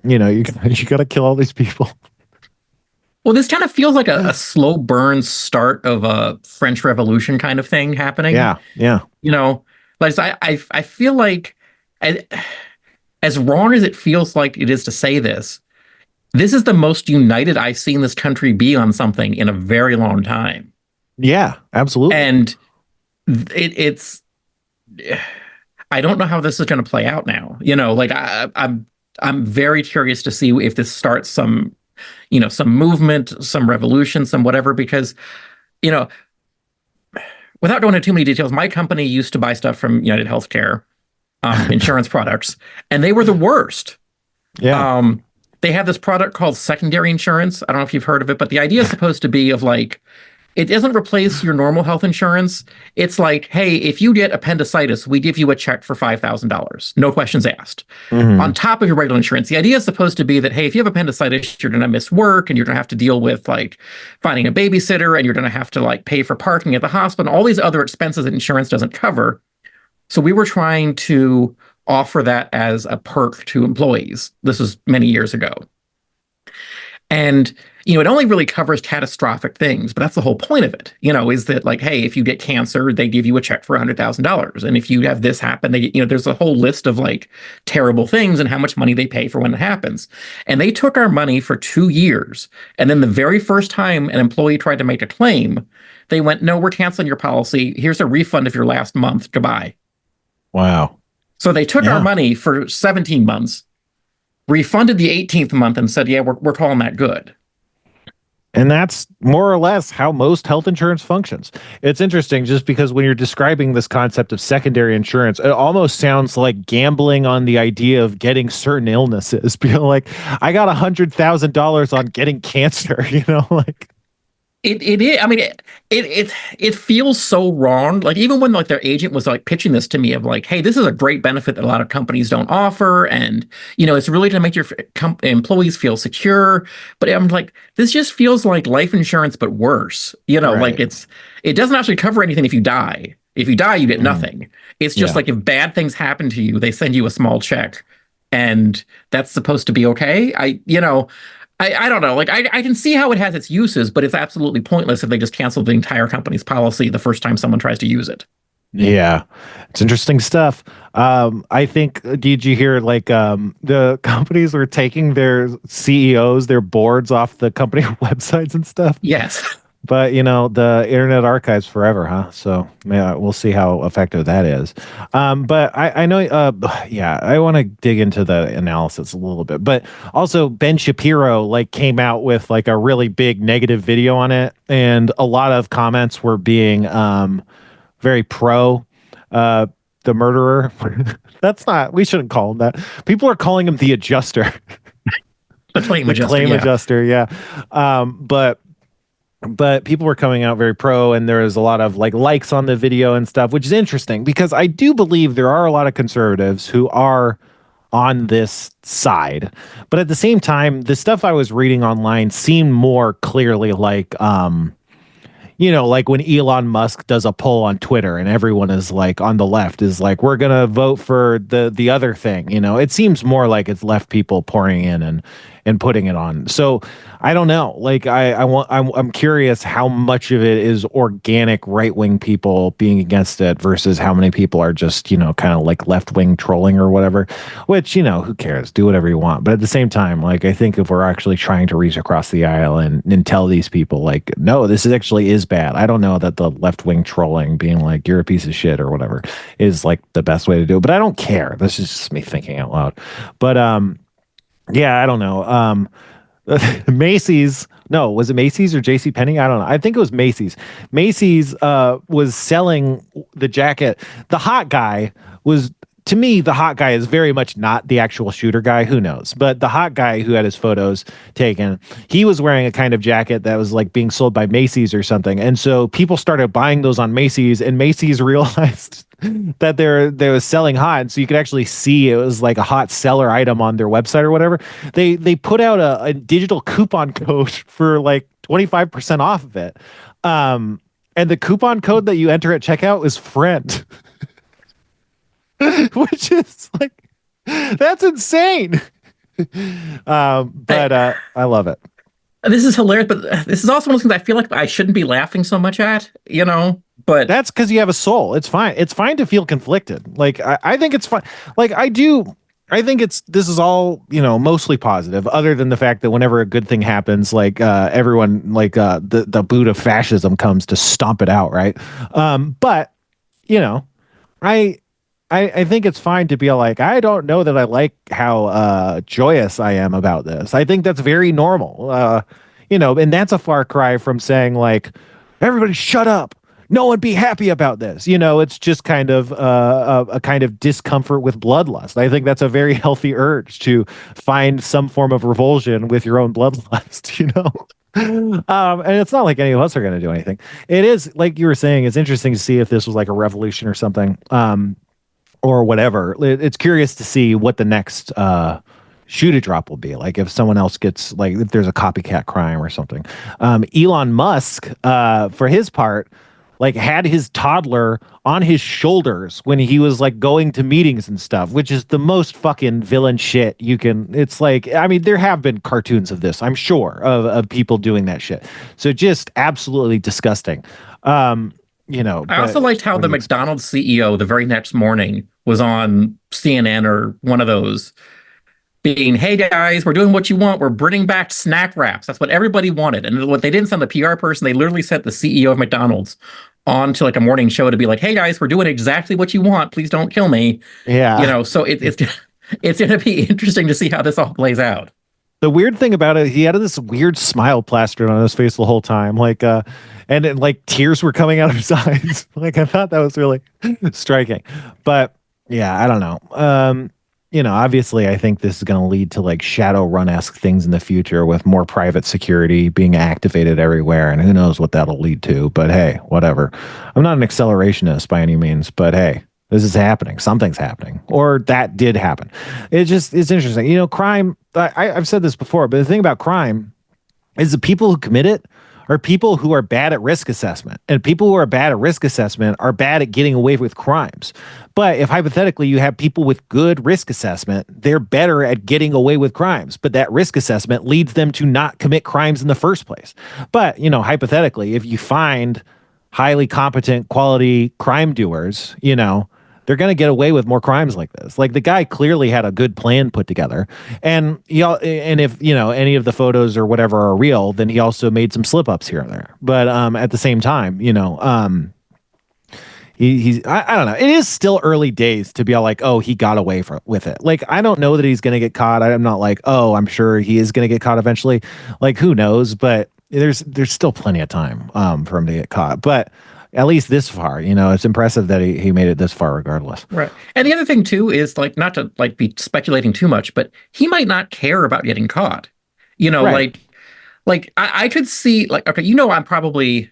You gotta kill all these people. Well, this kind of feels like a slow burn start of a French Revolution kind of thing happening. Yeah, yeah. Like I feel like, as wrong as it feels like it is to say this, this is the most united I've seen this country be on something in a very long time. Yeah, absolutely. And it's I don't know how this is going to play out now. Like I'm very curious to see if this starts some movement, some revolution, some whatever, because, without going into too many details, my company used to buy stuff from United Healthcare, insurance products, and they were the worst. Yeah. They have this product called secondary insurance. I don't know if you've heard of it, but the idea is supposed to be of like, it doesn't replace your normal health insurance. It's like, hey, if you get appendicitis, we give you a check for $5,000. No questions asked. Mm-hmm. On top of your regular insurance. The idea is supposed to be that, hey, if you have appendicitis, you're going to miss work, and you're going to have to deal with like finding a babysitter, and you're going to have to like pay for parking at the hospital, and all these other expenses that insurance doesn't cover. So we were trying to offer that as a perk to employees. This was many years ago. And, it only really covers catastrophic things, but that's the whole point of it, is that like, hey, if you get cancer, they give you a check for $100,000. And if you have this happen, there's a whole list of like terrible things and how much money they pay for when it happens. And they took our money for 2 years. And then the very first time an employee tried to make a claim, they went, no, we're canceling your policy. Here's a refund of your last month. Goodbye. Wow. So they took our money for 17 months, refunded the 18th month, and said, yeah, we're calling that good. And that's more or less how most health insurance functions. It's interesting just because when you're describing this concept of secondary insurance, it almost sounds like gambling on the idea of getting certain illnesses. Being like, I got $100,000 on getting cancer, like. It is. I mean, it feels so wrong. Like, even when like their agent was like pitching this to me of like, hey, this is a great benefit that a lot of companies don't offer, and it's really to make your employees feel secure. But I'm like, this just feels like life insurance but worse. Right. Like it doesn't actually cover anything if you die. If you die, you get nothing. It's just Yeah. like if bad things happen to you, they send you a small check, and that's supposed to be okay. I don't know. Like I can see how it has its uses, but it's absolutely pointless if they just cancel the entire company's policy the first time someone tries to use it. Yeah, it's interesting stuff. I think, did you hear like the companies were taking their CEOs, their boards off the company websites and stuff? Yes. But the Internet Archive's forever, huh? So yeah, we'll see how effective that is. But I know, yeah, I want to dig into the analysis a little bit. But also, Ben Shapiro like came out with like a really big negative video on it, and a lot of comments were being very pro the murderer. That's not. We shouldn't call him that. People are calling him the adjuster. The claim The adjuster. claim Yeah. adjuster. Yeah. But people were coming out very pro, and there was a lot of like likes on the video and stuff, which is interesting because I do believe there are a lot of conservatives who are on this side. But at the same time, the stuff I was reading online seemed more clearly like like when Elon Musk does a poll on Twitter and everyone is like on the left is like, we're going to vote for the other thing. It seems more like it's left people pouring in and putting it on. So I don't know. Like I'm curious how much of it is organic right wing people being against it versus how many people are just, kind of like left wing trolling or whatever, which, who cares? Do whatever you want. But at the same time, like, I think if we're actually trying to reach across the aisle and tell these people like, no, this actually is bad. I don't know that the left wing trolling being like, you're a piece of shit or whatever is like the best way to do it. But I don't care. This is just me thinking out loud. But, yeah, I don't know. Macy's, no, was it Macy's or JC Penney? I don't know. I think it was Macy's. Macy's was selling the jacket. The hot guy was, to me, the hot guy is very much not the actual shooter guy. Who knows? But the hot guy who had his photos taken, he was wearing a kind of jacket that was like being sold by Macy's or something. And so people started buying those on Macy's, and Macy's realized that they was selling hot, and so you could actually see it was like a hot seller item on their website or whatever. They put out a digital coupon code for like 25% off of it, and the coupon code that you enter at checkout is friend. Which is like, that's insane. But I love it. This is hilarious, but this is also one of those things I feel like I shouldn't be laughing so much at, but That's because you have a soul. It's fine. It's fine to feel conflicted. Like I think it's fine. Like I think this is all, mostly positive, other than the fact that whenever a good thing happens, like everyone, like the boot of fascism comes to stomp it out, right? But I think it's fine to be like, I don't know that I like how joyous I am about this. I think that's very normal. And that's a far cry from saying like, everybody shut up. No one be happy about this. It's just kind of a kind of discomfort with bloodlust. I think that's a very healthy urge to find some form of revulsion with your own bloodlust, and it's not like any of us are going to do anything. It is, like you were saying, it's interesting to see if this was like a revolution or something, or whatever. It's curious to see what the next shoe to drop will be. Like if someone else gets, like if there's a copycat crime or something. Elon Musk, for his part, like had his toddler on his shoulders when he was like going to meetings and stuff, which is the most fucking villain shit you can. It's like, I mean, there have been cartoons of this, I'm sure, of people doing that shit. So just absolutely disgusting. I also liked how the McDonald's CEO the very next morning was on CNN or one of those being, hey guys, we're doing what you want. We're bringing back snack wraps. That's what everybody wanted. And what they didn't send the PR person, they literally sent the CEO of McDonald's on to like a morning show to be like, hey guys, we're doing exactly what you want. Please don't kill me. Yeah. So it's going to be interesting to see how this all plays out. The weird thing about it, he had this weird smile plastered on his face the whole time. Like, and then like tears were coming out of his eyes. Like, I thought that was really striking. But yeah, I don't know. Obviously I think this is going to lead to like Shadowrun-esque things in the future with more private security being activated everywhere. And who knows what that'll lead to, but hey, whatever. I'm not an accelerationist by any means, but hey, this is happening. Something's happening, or that did happen. It's interesting. Crime, I've said this before, but the thing about crime is the people who commit it are people who are bad at risk assessment. And people who are bad at risk assessment are bad at getting away with crimes. But if hypothetically you have people with good risk assessment, they're better at getting away with crimes. But that risk assessment leads them to not commit crimes in the first place. But, you know, hypothetically, if you find highly competent, quality crime doers, you know, they're going to get away with more crimes like this. Like the guy clearly had a good plan put together. And and if, you know, any of the photos or whatever are real, then he also made some slip ups here and there. But at the same time, you know, I don't know. It is still early days to be all like, oh, he got away with it. Like, I don't know that he's going to get caught. I'm not like, oh, I'm sure he is going to get caught eventually. Like, who knows? But there's still plenty of time for him to get caught. But at least this far, you know, it's impressive that he made it this far regardless. Right. And the other thing too is like, not to like be speculating too much, but he might not care about getting caught. You know, Right. like I could see like, okay, you know, I'm probably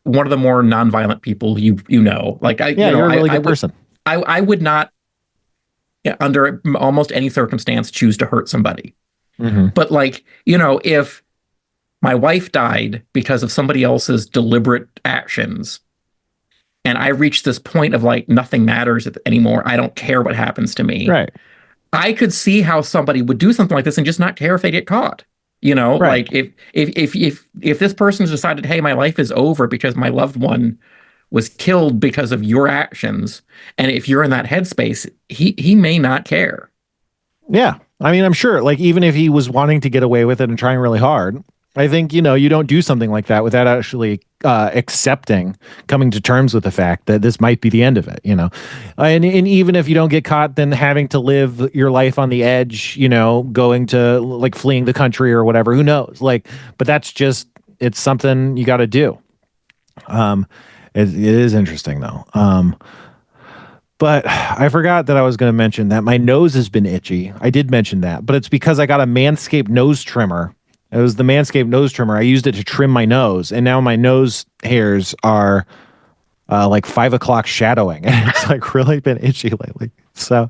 one of the more nonviolent people you know. Like Yeah, you know, you're a really good person. I would not, yeah, under almost any circumstance, choose to hurt somebody. Mm-hmm. But like, you know, if my wife died because of somebody else's deliberate actions, and I reach this point of like nothing matters anymore, I don't care what happens to me. Right. I could see how somebody would do something like this and just not care if they get caught. You know, Right. like if this person's decided, hey, my life is over because my loved one was killed because of your actions, and if you're in that headspace, he may not care. Yeah. I mean, I'm sure, like, even if he was wanting to get away with it and trying really hard, I think, you know, you don't do something like that without actually coming to terms with the fact that this might be the end of it, you know. And even if you don't get caught, then having to live your life on the edge, you know, going to like fleeing the country or whatever, who knows? Like, but that's just, it's something you got to do. It is interesting though. But I forgot that I was going to mention that my nose has been itchy. I did mention that, but it's because I got a Manscaped nose trimmer. It was the Manscaped nose trimmer. I used it to trim my nose, and now my nose hairs are like 5 o'clock shadowing, and it's like really been itchy lately. So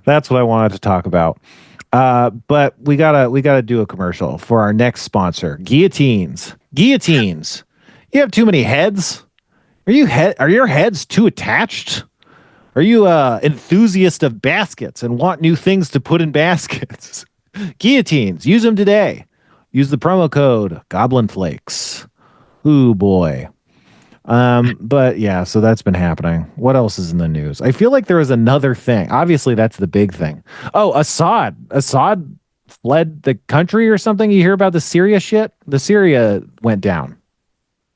that's what I wanted to talk about. But we gotta do a commercial for our next sponsor, Guillotines. Guillotines. You have too many heads? Are your heads too attached? Are you a enthusiast of baskets and want new things to put in baskets? Guillotines. Use them today. Use the promo code Goblin Flakes. Ooh boy. But yeah, so that's been happening. What else is in the news? I feel like there was another thing. Obviously, that's the big thing. Oh, Assad. Assad fled the country or something. You hear about the Syria shit? The Syria went down.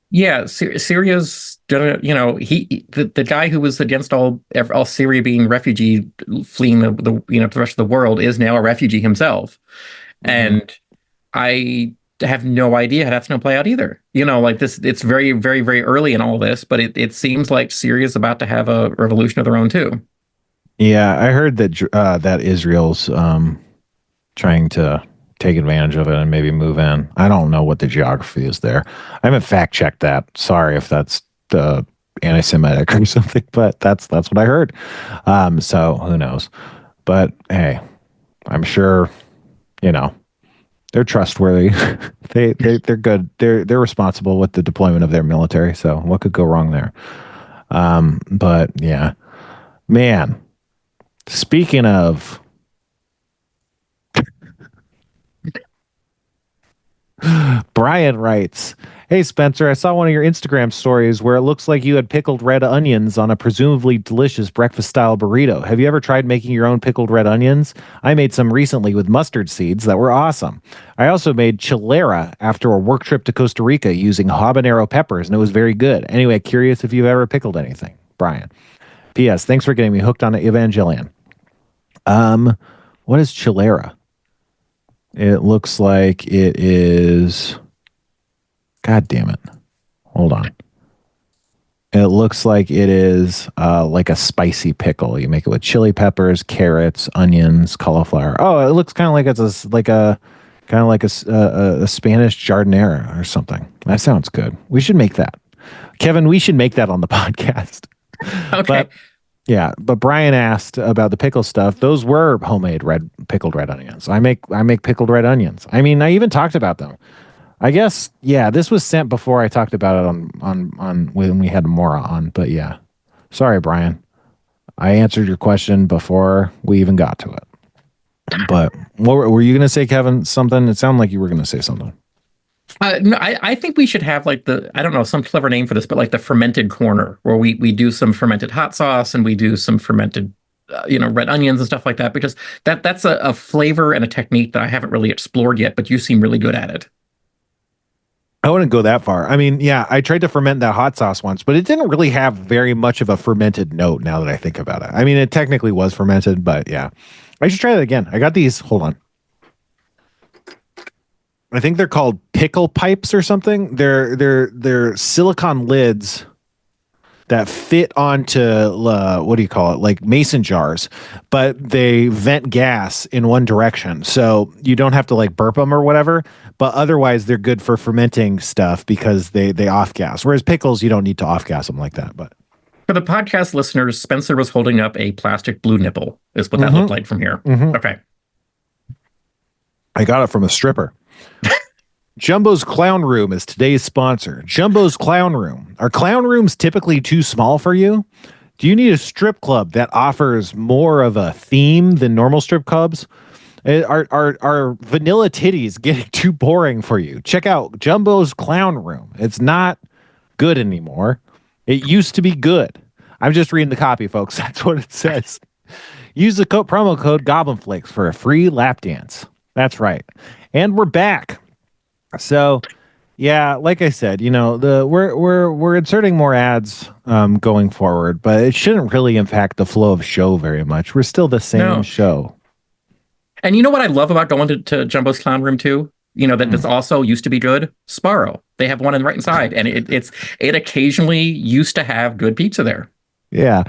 Yeah, Syria's, you know, the guy who was against all Syria being refugee fleeing the you know the rest of the world is now a refugee himself, and I have no idea how that's going to play out either. You know, like this, it's very, very, very early in all this, but it seems like Syria's about to have a revolution of their own too. Yeah, I heard that that Israel's trying to take advantage of it and maybe move in. I don't know what the geography is there. I haven't fact checked that. Sorry if that's anti-Semitic or something, but that's what I heard. So who knows? But hey, I'm sure, you know, they're trustworthy. They're good. They're responsible with the deployment of their military. So what could go wrong there? But yeah, man. Speaking of, Brian writes, "Hey Spencer, I saw one of your Instagram stories where it looks like you had pickled red onions on a presumably delicious breakfast style burrito. Have you ever tried making your own pickled red onions? I made some recently with mustard seeds that were awesome. I also made chilera after a work trip to Costa Rica using habanero peppers, and it was very good. Anyway, curious if you've ever pickled anything." Brian. P.S. Thanks for getting me hooked on Evangelion. What is chilera? It looks like it is. God damn it. Hold on. It looks like it is like a spicy pickle. You make it with chili peppers, carrots, onions, cauliflower. Oh, it looks kind of like it's a Spanish jardinera or something. That sounds good. We should make that. Kevin, we should make that on the podcast. Okay. But Brian asked about the pickle stuff. Those were homemade pickled red onions. I make pickled red onions. I mean, I even talked about them I guess, yeah, this was sent before I talked about it on when we had Mora on, but yeah. Sorry, Brian. I answered your question before we even got to it. But what were you going to say, Kevin? Something? It sounded like you were going to say something. No, I think we should have like I don't know, some clever name for this, but like the fermented corner where we do some fermented hot sauce and we do some fermented, red onions and stuff like that, because that's a flavor and a technique that I haven't really explored yet, but you seem really good at it. I wouldn't go that far. I mean, yeah, I tried to ferment that hot sauce once, but it didn't really have very much of a fermented note now that I think about it. I mean, it technically was fermented, but yeah. I should try that again. I got these. Hold on. I think they're called pickle pipes or something. They're silicone lids that fit onto what do you call it? Like mason jars, but they vent gas in one direction. So you don't have to like burp them or whatever, but otherwise they're good for fermenting stuff because they off gas. Whereas pickles, you don't need to off gas them like that. But for the podcast listeners, Spencer was holding up a plastic blue nipple, is what that looked like from here. Okay. I got it from a stripper. Jumbo's Clown Room is today's sponsor. Jumbo's Clown Room. Are clown rooms typically too small for you? Do you need a strip club that offers more of a theme than normal strip clubs? Are vanilla titties getting too boring for you? Check out Jumbo's Clown Room. It's not good anymore. It used to be good. I'm just reading the copy, folks. That's what it says. Use the promo code GoblinFlakes for a free lap dance. That's right. And we're back. So, yeah, like I said, we're inserting more ads going forward, but it shouldn't really impact the flow of show very much. We're still the same show. And you know what I love about going to Jumbo's Clown Room too? That this also used to be good. Sparrow. They have one on the right inside, and it occasionally used to have good pizza there. Yeah,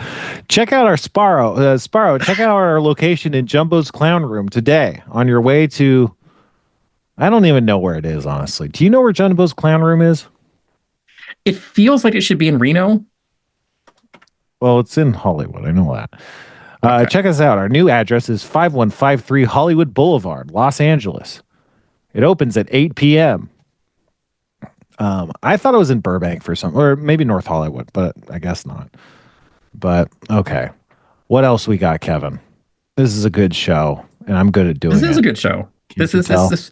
check out our Sparrow. Check out our location in Jumbo's Clown Room today on your way to. I don't even know where it is, honestly. Do you know where Jumbo's Clown Room is? It feels like it should be in Reno. Well, it's in Hollywood. I know that. Okay. Check us out. Our new address is 5153 Hollywood Boulevard, Los Angeles. It opens at 8 p.m. I thought it was in Burbank for some, or maybe North Hollywood, but I guess not. But, okay. What else we got, Kevin? This is a good show, and I'm good at doing it. This is a good show. This is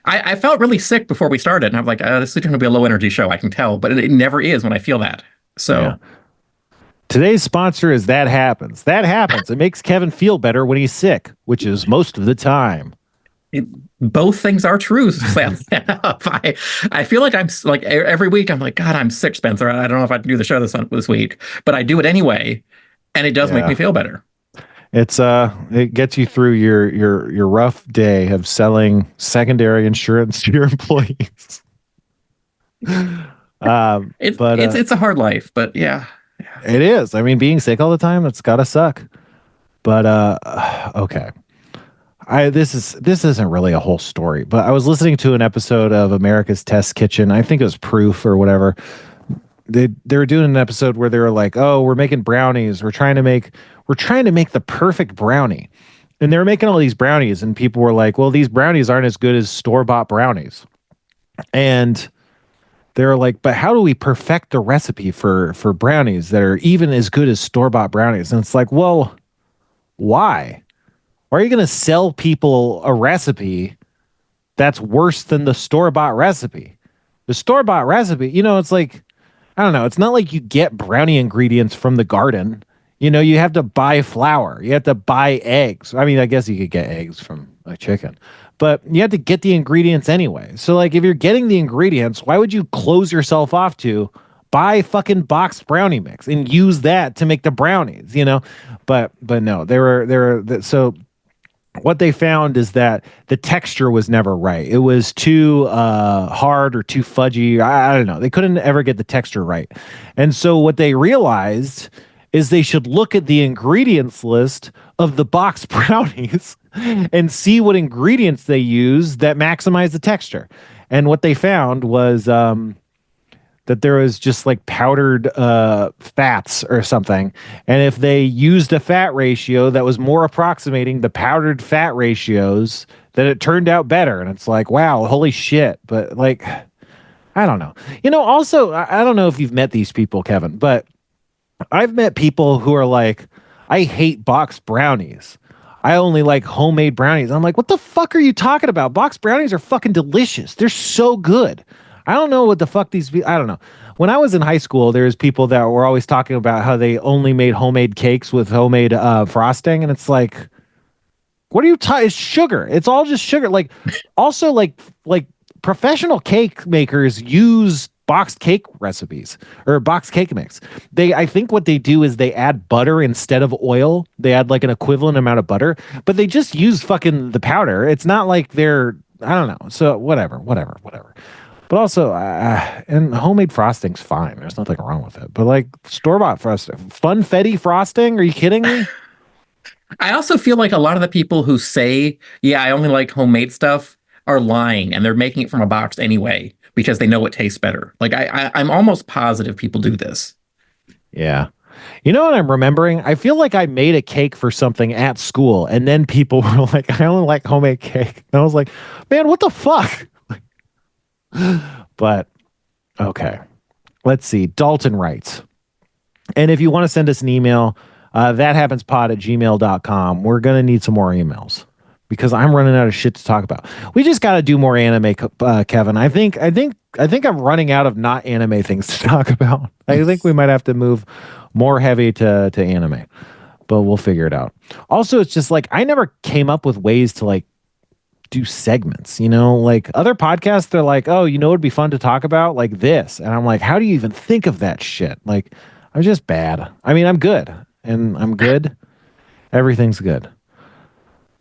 I felt really sick before we started, and I'm like, this is going to be a low energy show. I can tell, but it never is when I feel that. So yeah. Today's sponsor is That Happens. That Happens. It makes Kevin feel better when he's sick, which is most of the time. Both things are true. I feel like I'm like every week I'm like, God, I'm sick, Spencer. I don't know if I can do the show this week, but I do it anyway, and it does make me feel better. It gets you through your rough day of selling secondary insurance to your employees. It's a hard life, but yeah. It is. I mean, being sick all the time, it's gotta suck. But okay. This isn't really a whole story, but I was listening to an episode of America's Test Kitchen. I think it was Proof or whatever. They were doing an episode where they were like, "Oh, we're making brownies. We're trying to make the perfect brownie." And they were making all these brownies, and people were like, "Well, these brownies aren't as good as store-bought brownies." And they were like, "But how do we perfect the recipe for brownies that are even as good as store-bought brownies?" And it's like, well, why? Why are you going to sell people a recipe that's worse than the store-bought recipe? The store-bought recipe, it's like, I don't know. It's not like you get brownie ingredients from the garden. You have to buy flour. You have to buy eggs. I mean, I guess you could get eggs from a chicken, but you have to get the ingredients anyway. So, like, if you're getting the ingredients, why would you close yourself off to buy fucking boxed brownie mix and use that to make the brownies? But no, so what they found is that the texture was never right. It was too hard or too fudgy. I don't know. They couldn't ever get the texture right. And so what they realized is they should look at the ingredients list of the box brownies and see what ingredients they use that maximize the texture. And what they found was that there was just like powdered fats or something. And if they used a fat ratio that was more approximating the powdered fat ratios that it turned out better. And it's like, wow, holy shit. But like, I don't know. Also, I don't know if you've met these people, Kevin, but I've met people who are like, I hate boxed brownies. I only like homemade brownies. I'm like, what the fuck are you talking about? Boxed brownies are fucking delicious. They're so good. I don't know what the fuck I don't know. When I was in high school, there was people that were always talking about how they only made homemade cakes with homemade frosting. And it's like, what are you talking? It's sugar. It's all just sugar. Like, also like professional cake makers use boxed cake recipes or boxed cake mix. I think what they do is they add butter instead of oil. They add like an equivalent amount of butter, but they just use fucking the powder. It's not like I don't know. So whatever. But also, and homemade frosting's fine. There's nothing wrong with it. But like store-bought frosting, funfetti frosting? Are you kidding me? I also feel like a lot of the people who say, yeah, I only like homemade stuff are lying, and they're making it from a box anyway because they know it tastes better. Like I'm almost positive people do this. Yeah. You know what I'm remembering? I feel like I made a cake for something at school, and then people were like, I only like homemade cake. And I was like, man, what the fuck? But okay. Let's see. Dalton writes, and if you want to send us an email, thathappenspod@gmail.com. We're going to need some more emails because I'm running out of shit to talk about. We just got to do more anime, Kevin. I think I'm running out of not anime things to talk about. I think we might have to move more heavy to anime, but we'll figure it out. Also, it's just like I never came up with ways to like do segments, like other podcasts. They're like, oh, it'd be fun to talk about like this. And I'm like, how do you even think of that shit? Like, I'm just bad. I mean, I'm good. And I'm good. Everything's good.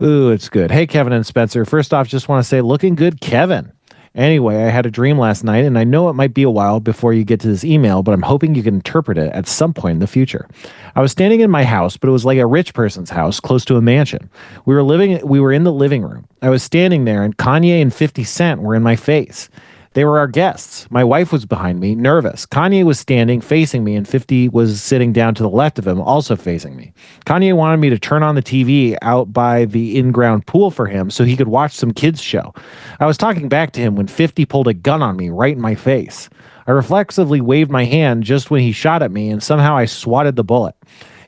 Ooh, it's good. Hey, Kevin and Spencer. First off, just want to say, looking good, Kevin. Anyway, I had a dream last night, and I know it might be a while before you get to this email, but I'm hoping you can interpret it at some point in the future. I was standing in my house, but it was like a rich person's house, close to a mansion. We were in the living room. I was standing there, and Kanye and 50 Cent were in my face. They were our guests. My wife was behind me, nervous. Kanye was standing, facing me, and 50 was sitting down to the left of him, also facing me. Kanye wanted me to turn on the TV out by the in-ground pool for him so he could watch some kids' show. I was talking back to him when 50 pulled a gun on me right in my face. I reflexively waved my hand just when he shot at me, and somehow I swatted the bullet.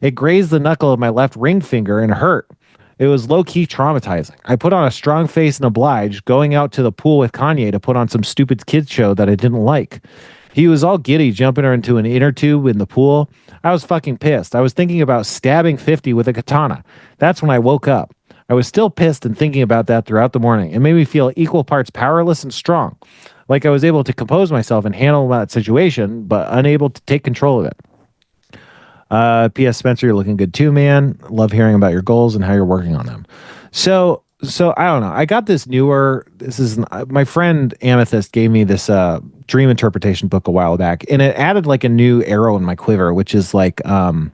It grazed the knuckle of my left ring finger and hurt. It was low-key traumatizing. I put on a strong face and obliged, going out to the pool with Kanye to put on some stupid kids show that I didn't like. He was all giddy, jumping her into an inner tube in the pool. I was fucking pissed. I was thinking about stabbing 50 with a katana. That's when I woke up. I was still pissed and thinking about that throughout the morning. It made me feel equal parts powerless and strong. Like I was able to compose myself and handle that situation, but unable to take control of it. P.S. Spencer, you're looking good too, man. Love hearing about your goals and how you're working on them. So I don't know. I got this my friend Amethyst gave me this dream interpretation book a while back, and it added like a new arrow in my quiver, which is like how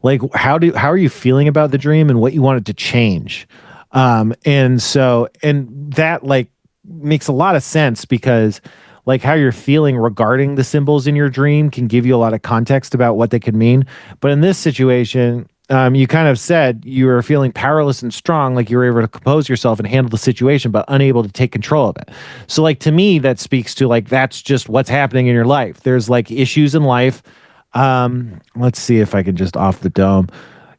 are you feeling about the dream and what you want it to change. And that like makes a lot of sense because like how you're feeling regarding the symbols in your dream can give you a lot of context about what they could mean. But in this situation, you kind of said you were feeling powerless and strong, like you were able to compose yourself and handle the situation, but unable to take control of it. So like, to me, that speaks to like, that's just what's happening in your life. There's like issues in life. Let's see if I can just off the dome.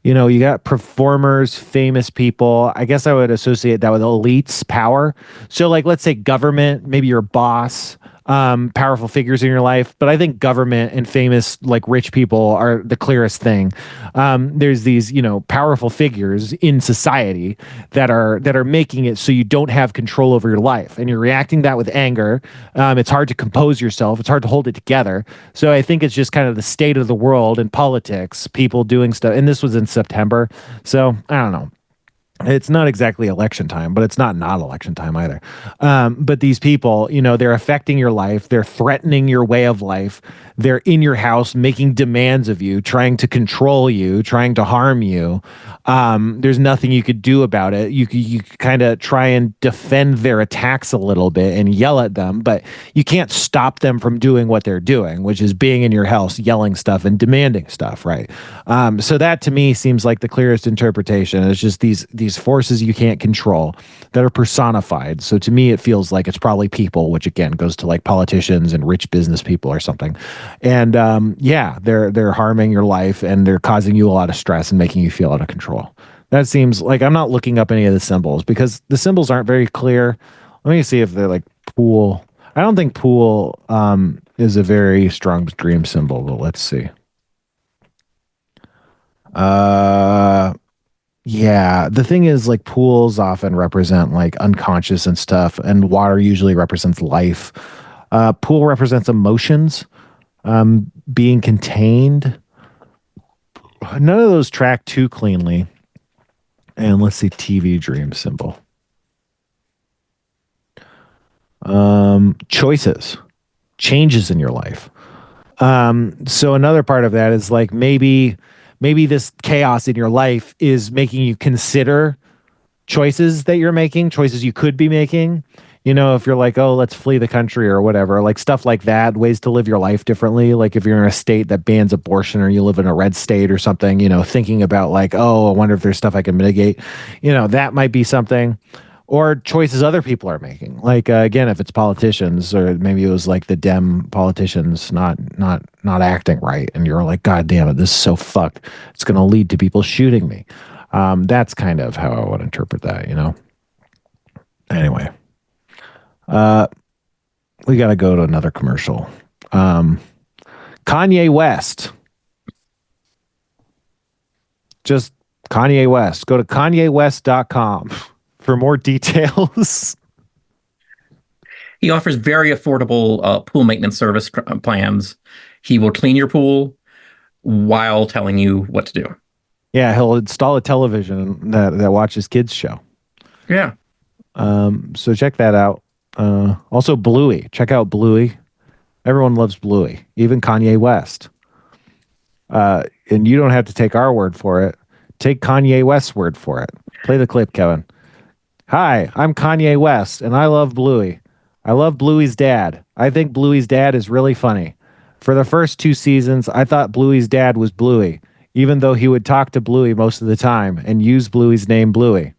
You got performers, famous people. I guess I would associate that with elites, power. So like, let's say government, maybe your boss, powerful figures in your life. But I think government and famous, like rich people are the clearest thing. There's these, powerful figures in society that are making it so you don't have control over your life and you're reacting that with anger. It's hard to compose yourself. It's hard to hold it together. So I think it's just kind of the state of the world and politics, people doing stuff. And this was in September. So I don't know. It's not exactly election time, but it's not election time either. But these people, they're affecting your life. They're threatening your way of life. They're in your house making demands of you, trying to control you, trying to harm you. There's nothing you could do about it. You could kind of try and defend their attacks a little bit and yell at them, but you can't stop them from doing what they're doing, which is being in your house, yelling stuff and demanding stuff, right? So that to me seems like the clearest interpretation. It's just these these forces you can't control that are personified. So to me, it feels like it's probably people, which again goes to like politicians and rich business people or something. And yeah, they're harming your life and they're causing you a lot of stress and making you feel out of control. That seems like I'm not looking up any of the symbols because the symbols aren't very clear. Let me see if they're like pool. I don't think pool is a very strong dream symbol, but let's see. Yeah, the thing is like pools often represent like unconscious and stuff, and water usually represents life. Pool represents emotions, being contained. None of those track too cleanly. And let's see, TV dream symbol. Choices, changes in your life. So another part of that is like maybe this chaos in your life is making you consider choices that you're making, choices you could be making. You know, if you're like, oh, let's flee the country or whatever, like stuff like that, ways to live your life differently. Like if you're in a state that bans abortion or you live in a red state or something, you know, thinking about like, oh, I wonder if there's stuff I can mitigate. You know, that might be something. Or choices other people are making. Like again, if it's politicians, or maybe it was like the Dem politicians not acting right, and you're like, God damn it, this is so fucked. It's going to lead to people shooting me. That's kind of how I would interpret that, you know. Anyway, we got to go to another commercial. Kanye West. Just Kanye West. Go to KanyeWest.com. for more details. He offers very affordable pool maintenance service plans. He will clean your pool while telling you what to do. Yeah, he'll install a television that watches kids show. Yeah. So check that out. Also Bluey. Check out Bluey. Everyone loves Bluey, even Kanye West. And you don't have to take our word for it. Take Kanye West's word for it. Play the clip, Kevin. Hi, I'm Kanye West, and I love Bluey. I love Bluey's dad. I think Bluey's dad is really funny. For the first 2 seasons, I thought Bluey's dad was Bluey, even though he would talk to Bluey most of the time and use Bluey's name Bluey.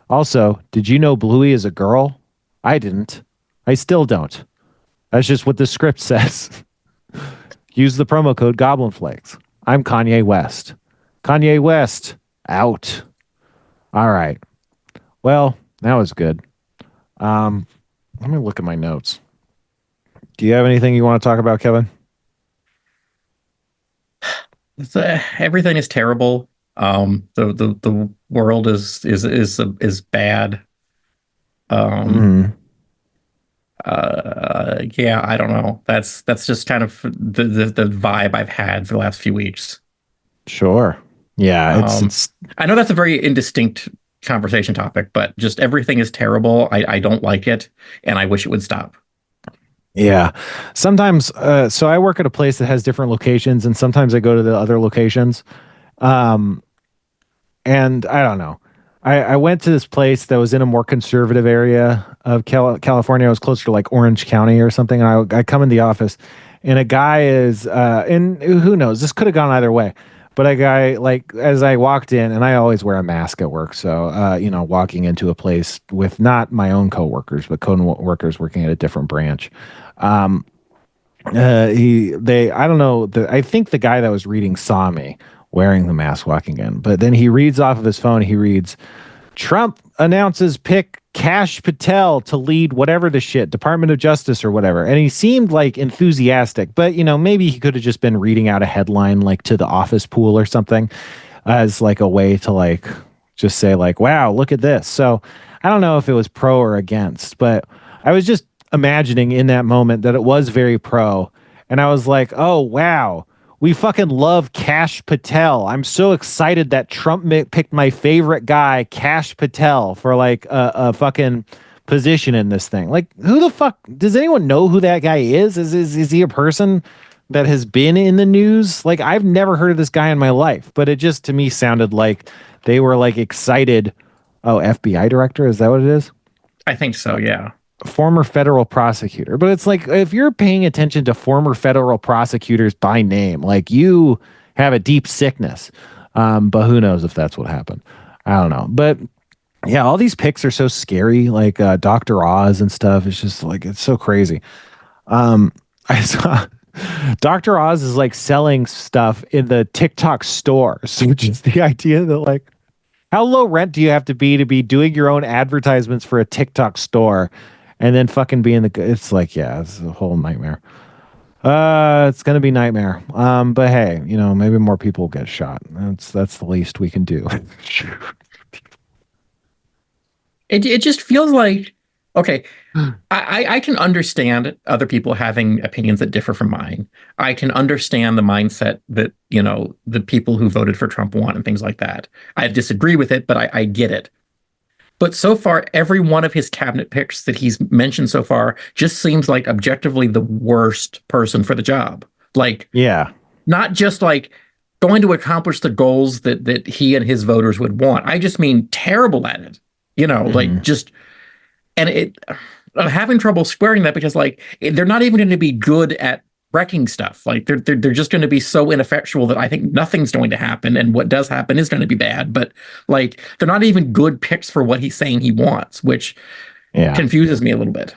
Also, did you know Bluey is a girl? I didn't. I still don't. That's just what the script says. Use the promo code GoblinFlakes. I'm Kanye West. Kanye West, out. All right. Well, that was good. Let me look at my notes. Do you have anything you want to talk about, Kevin? Everything is terrible. The world is bad. Yeah, I don't know. That's just kind of the vibe I've had for the last few weeks. Sure. Yeah, it's I know that's a very indistinct conversation topic, but just everything is terrible. I don't like it, and I wish it would stop. Yeah. Sometimes, so I work at a place that has different locations, and sometimes I go to the other locations. And I don't know. I went to this place that was in a more conservative area of California. I was closer to like Orange County or something. And I come in the office, and a guy is, and who knows, this could have gone either way. But a guy, like, as I walked in, and I always wear a mask at work. So, you know, walking into a place with not my own coworkers, but co-workers working at a different branch. I don't know. I think the guy that was reading saw me wearing the mask walking in, but then he reads off of his phone. He reads, Trump announces pick Kash Patel to lead whatever the shit, Department of Justice or whatever. And he seemed like enthusiastic, but you know, maybe he could have just been reading out a headline like to the office pool or something as like a way to like just say like, wow, look at this. So I don't know if it was pro or against, but I was just imagining in that moment that it was very pro. And I was like, oh, wow. We fucking love Kash Patel. I'm so excited that Trump picked my favorite guy, Kash Patel, for like a fucking position in this thing. Like, who the fuck does anyone know who that guy is? Is he a person that has been in the news? Like, I've never heard of this guy in my life, but it just to me sounded like they were like excited. Oh, FBI director, is that what it is? I think so, yeah. Former federal prosecutor. But it's like, if you're paying attention to former federal prosecutors by name, like you have a deep sickness. But who knows if that's what happened. I don't know. But Yeah, all these pics are so scary, like Dr. Oz and stuff. It's just like it's so crazy. Um, I saw Dr. Oz is like selling stuff in the TikTok stores, which is the idea that like how low rent do you have to be doing your own advertisements for a TikTok store and then fucking being it's like, yeah, it's a whole nightmare. It's gonna be nightmare. But hey, maybe more people get shot. That's the least we can do. It just feels like, okay, I can understand other people having opinions that differ from mine. I can understand the mindset that, the people who voted for Trump want and things like that. I disagree with it, but I get it. But so far, every one of his cabinet picks that he's mentioned so far just seems like objectively the worst person for the job. Like, yeah, not just like going to accomplish the goals that he and his voters would want. I just mean terrible at it. Like just, and I'm having trouble squaring that because like they're not even going to be good at wrecking stuff. Like they're just going to be so ineffectual that I think nothing's going to happen, and what does happen is going to be bad. But like they're not even good picks for what he's saying he wants, which confuses me a little bit.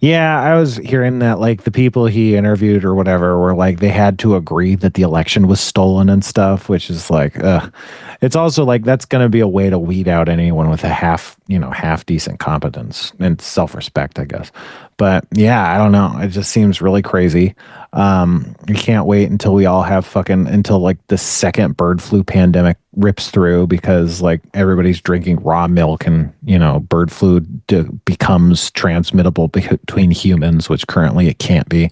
Yeah, I was hearing that like the people he interviewed or whatever were like they had to agree that the election was stolen and stuff, which is like, it's also like that's going to be a way to weed out anyone with a half decent competence and self-respect, I guess. But yeah, I don't know. It just seems really crazy. You can't wait until we all have until like the second bird flu pandemic rips through because like everybody's drinking raw milk and bird flu becomes transmittable between humans, which currently it can't be.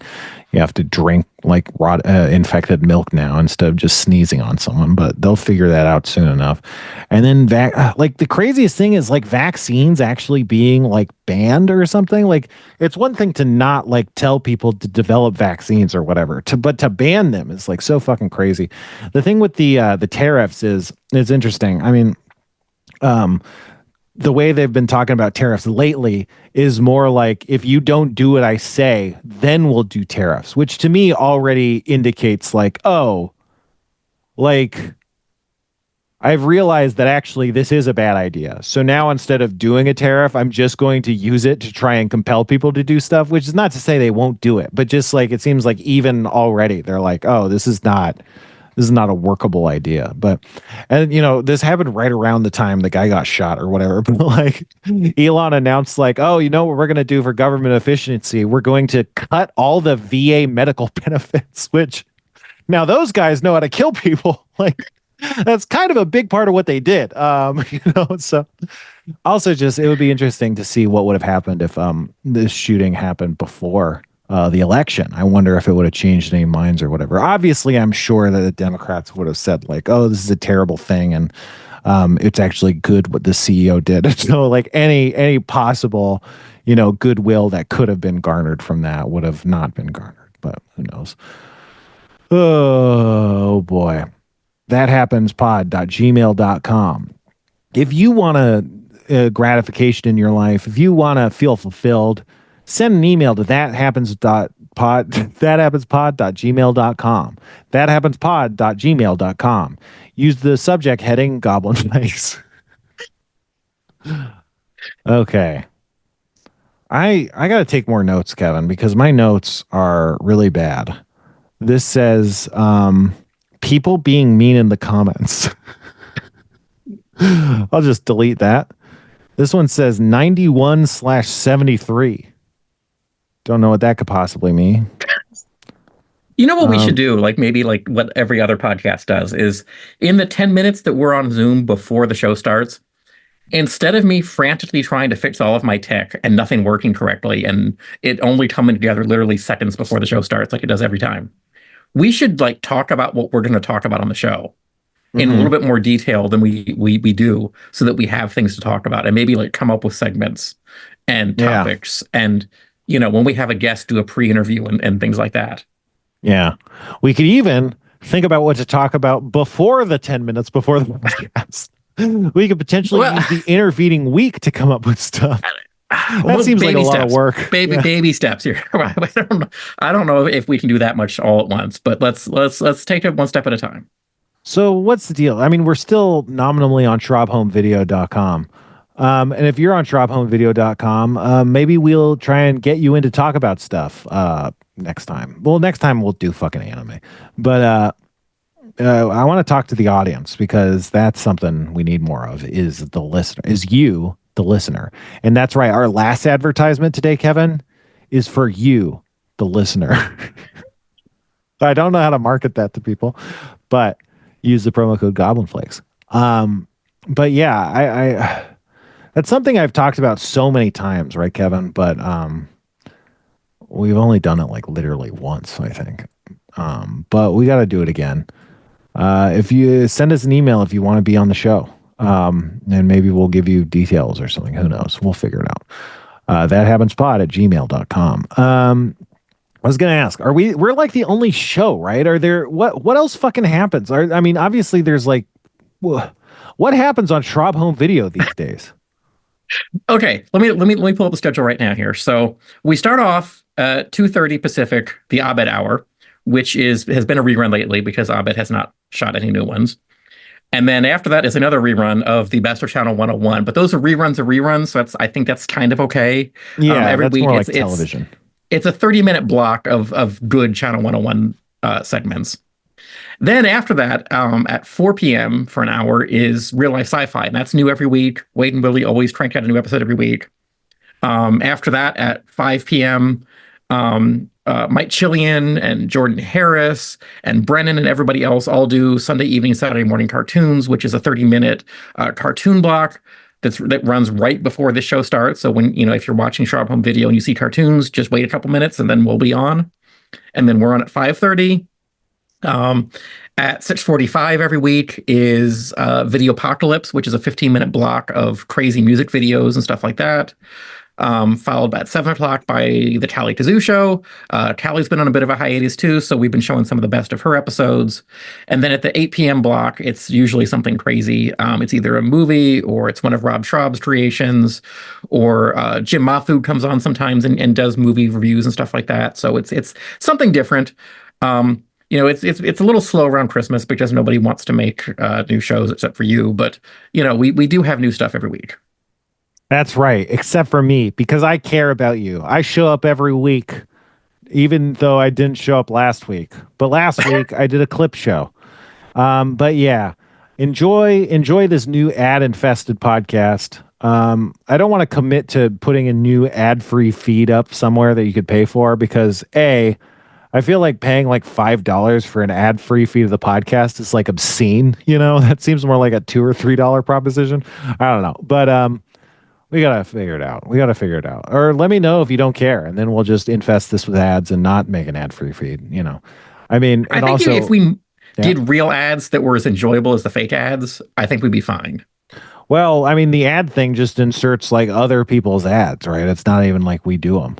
You have to drink like raw infected milk now instead of just sneezing on someone, but they'll figure that out soon enough. And then like the craziest thing is like vaccines actually being like banned or something. Like it's one thing to not like tell people to develop vaccines or whatever, but to ban them is like so fucking crazy. The thing with the tariffs is it's interesting. I mean, the way they've been talking about tariffs lately is more like if you don't do what I say, then we'll do tariffs, which to me already indicates like, oh, like I've realized that actually this is a bad idea. So now instead of doing a tariff, I'm just going to use it to try and compel people to do stuff, which is not to say they won't do it, but just like it seems like even already they're like, oh, this is not a workable idea. But, and this happened right around the time the guy got shot or whatever. But like Elon announced like, oh, what we're going to do for government efficiency? We're going to cut all the VA medical benefits, which now those guys know how to kill people. Like that's kind of a big part of what they did. So also just, it would be interesting to see what would have happened if this shooting happened before the election. I wonder if it would have changed any minds or whatever. Obviously, I'm sure that the Democrats would have said like, "Oh, this is a terrible thing," and it's actually good what the CEO did. So, like any possible, goodwill that could have been garnered from that would have not been garnered. But who knows? Oh boy, thathappenspod.gmail.com. If you want a gratification in your life, if you want to feel fulfilled, send an email to thathappenspod.gmail.com. Thathappenspod.gmail.com. Use the subject heading Goblin Face. Okay. I got to take more notes, Kevin, because my notes are really bad. This says people being mean in the comments. I'll just delete that. This one says 91/73. Don't know what that could possibly mean. You know what we should do? Like maybe like what every other podcast does is in the 10 minutes that we're on Zoom before the show starts, instead of me frantically trying to fix all of my tech and nothing working correctly and it only coming together literally seconds before the show starts like it does every time, we should like talk about what we're going to talk about on the show in a little bit more detail than we do so that we have things to talk about and maybe like come up with segments and topics and, when we have a guest, do a pre-interview and things like that. Yeah. We could even think about what to talk about before the 10 minutes before the podcast. We could potentially use the intervening week to come up with stuff. That seems like a lot of work. Baby steps here. I don't know if we can do that much all at once, but let's take it one step at a time. So what's the deal? I mean, we're still nominally on SchrobHomeVideo.com. And if you're on shrophomevideo.com, maybe we'll try and get you in to talk about stuff next time. Well, next time we'll do fucking anime. But I want to talk to the audience because that's something we need more of is the listener, is you, the listener. And that's right. Our last advertisement today, Kevin, is for you, the listener. I don't know how to market that to people, but use the promo code Goblin Flakes. But yeah, I that's something I've talked about so many times, right, Kevin? But we've only done it like literally once, I think. But we got to do it again. If you send us an email if you want to be on the show, and maybe we'll give you details or something. Who knows? We'll figure it out. thathappenspod@gmail.com. I was gonna ask, we're like the only show, right? Are there what else fucking happens? I mean, obviously there's like what happens on Schrob Home Video these days? Okay, let me pull up the schedule right now here. So we start off at 2:30 Pacific, the Abed Hour, which has been a rerun lately because Abed has not shot any new ones. And then after that is another rerun of the Best of Channel 101. But those are reruns of reruns, so I think that's kind of okay. Yeah, every that's week more like television. It's a 30-minute block of good Channel 101 segments. Then after that, at 4 p.m. for an hour is Real Life Sci-Fi, and that's new every week. Wade and Willie always crank out a new episode every week. After that, at 5 p.m., Mike Chillian and Jordan Harris and Brennan and everybody else all do Sunday evening, Saturday morning cartoons, which is a 30-minute cartoon block that runs right before the show starts. So when, if you're watching Sharp Home Video and you see cartoons, just wait a couple minutes and then we'll be on. And then we're on at 5:30. At 6:45 every week is Video Apocalypse, which is a 15-minute block of crazy music videos and stuff like that. Followed by at 7 o'clock by the Tally Kazoo Show. Tally's been on a bit of a hiatus too, so we've been showing some of the best of her episodes. And then at the 8 p.m. block, it's usually something crazy. It's either a movie or it's one of Rob Schraub's creations, or Jim Mahfood comes on sometimes and does movie reviews and stuff like that. So it's something different. It's a little slow around Christmas because nobody wants to make new shows except for you. But we do have new stuff every week. That's right, except for me, because I care about you. I show up every week, even though I didn't show up last week. But last week I did a clip show. But yeah, enjoy this new ad-infested podcast. I don't want to commit to putting a new ad-free feed up somewhere that you could pay for because I feel like paying like $5 for an ad-free feed of the podcast is like obscene. That seems more like a $2 or $3 proposition. I don't know, but we gotta figure it out. Or let me know if you don't care, and then we'll just infest this with ads and not make an ad-free feed. I mean, and I think also if we did real ads that were as enjoyable as the fake ads, I think we'd be fine. Well, I mean, the ad thing just inserts like other people's ads, right? It's not even like we do them.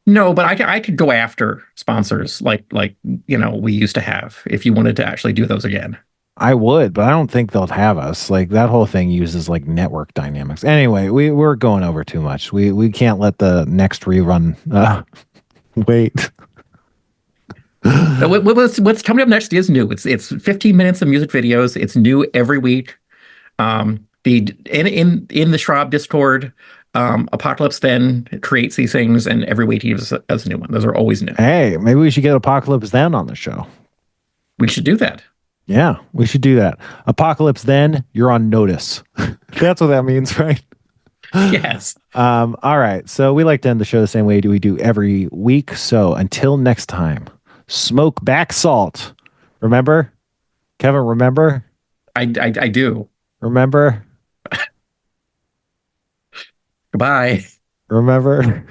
No, but I could go after sponsors like we used to have if you wanted to actually do those again. I would, but I don't think they'll have us. Like that whole thing uses like network dynamics. Anyway, we're going over too much. We can't let the next rerun wait. What's coming up next is new. It's 15 minutes of music videos. It's new every week. In the Schrob Discord, Apocalypse then creates these things, and every week he gives us a new one. Those are always new. Hey, maybe we should get Apocalypse then on the show. We should do that. Yeah, we should do that. Apocalypse then, you're on notice. That's what that means, right? Yes. All right. So we like to end the show the same way we do every week. So until next time, smoke back salt. Remember? Kevin, remember? I do. Remember? Goodbye. Remember?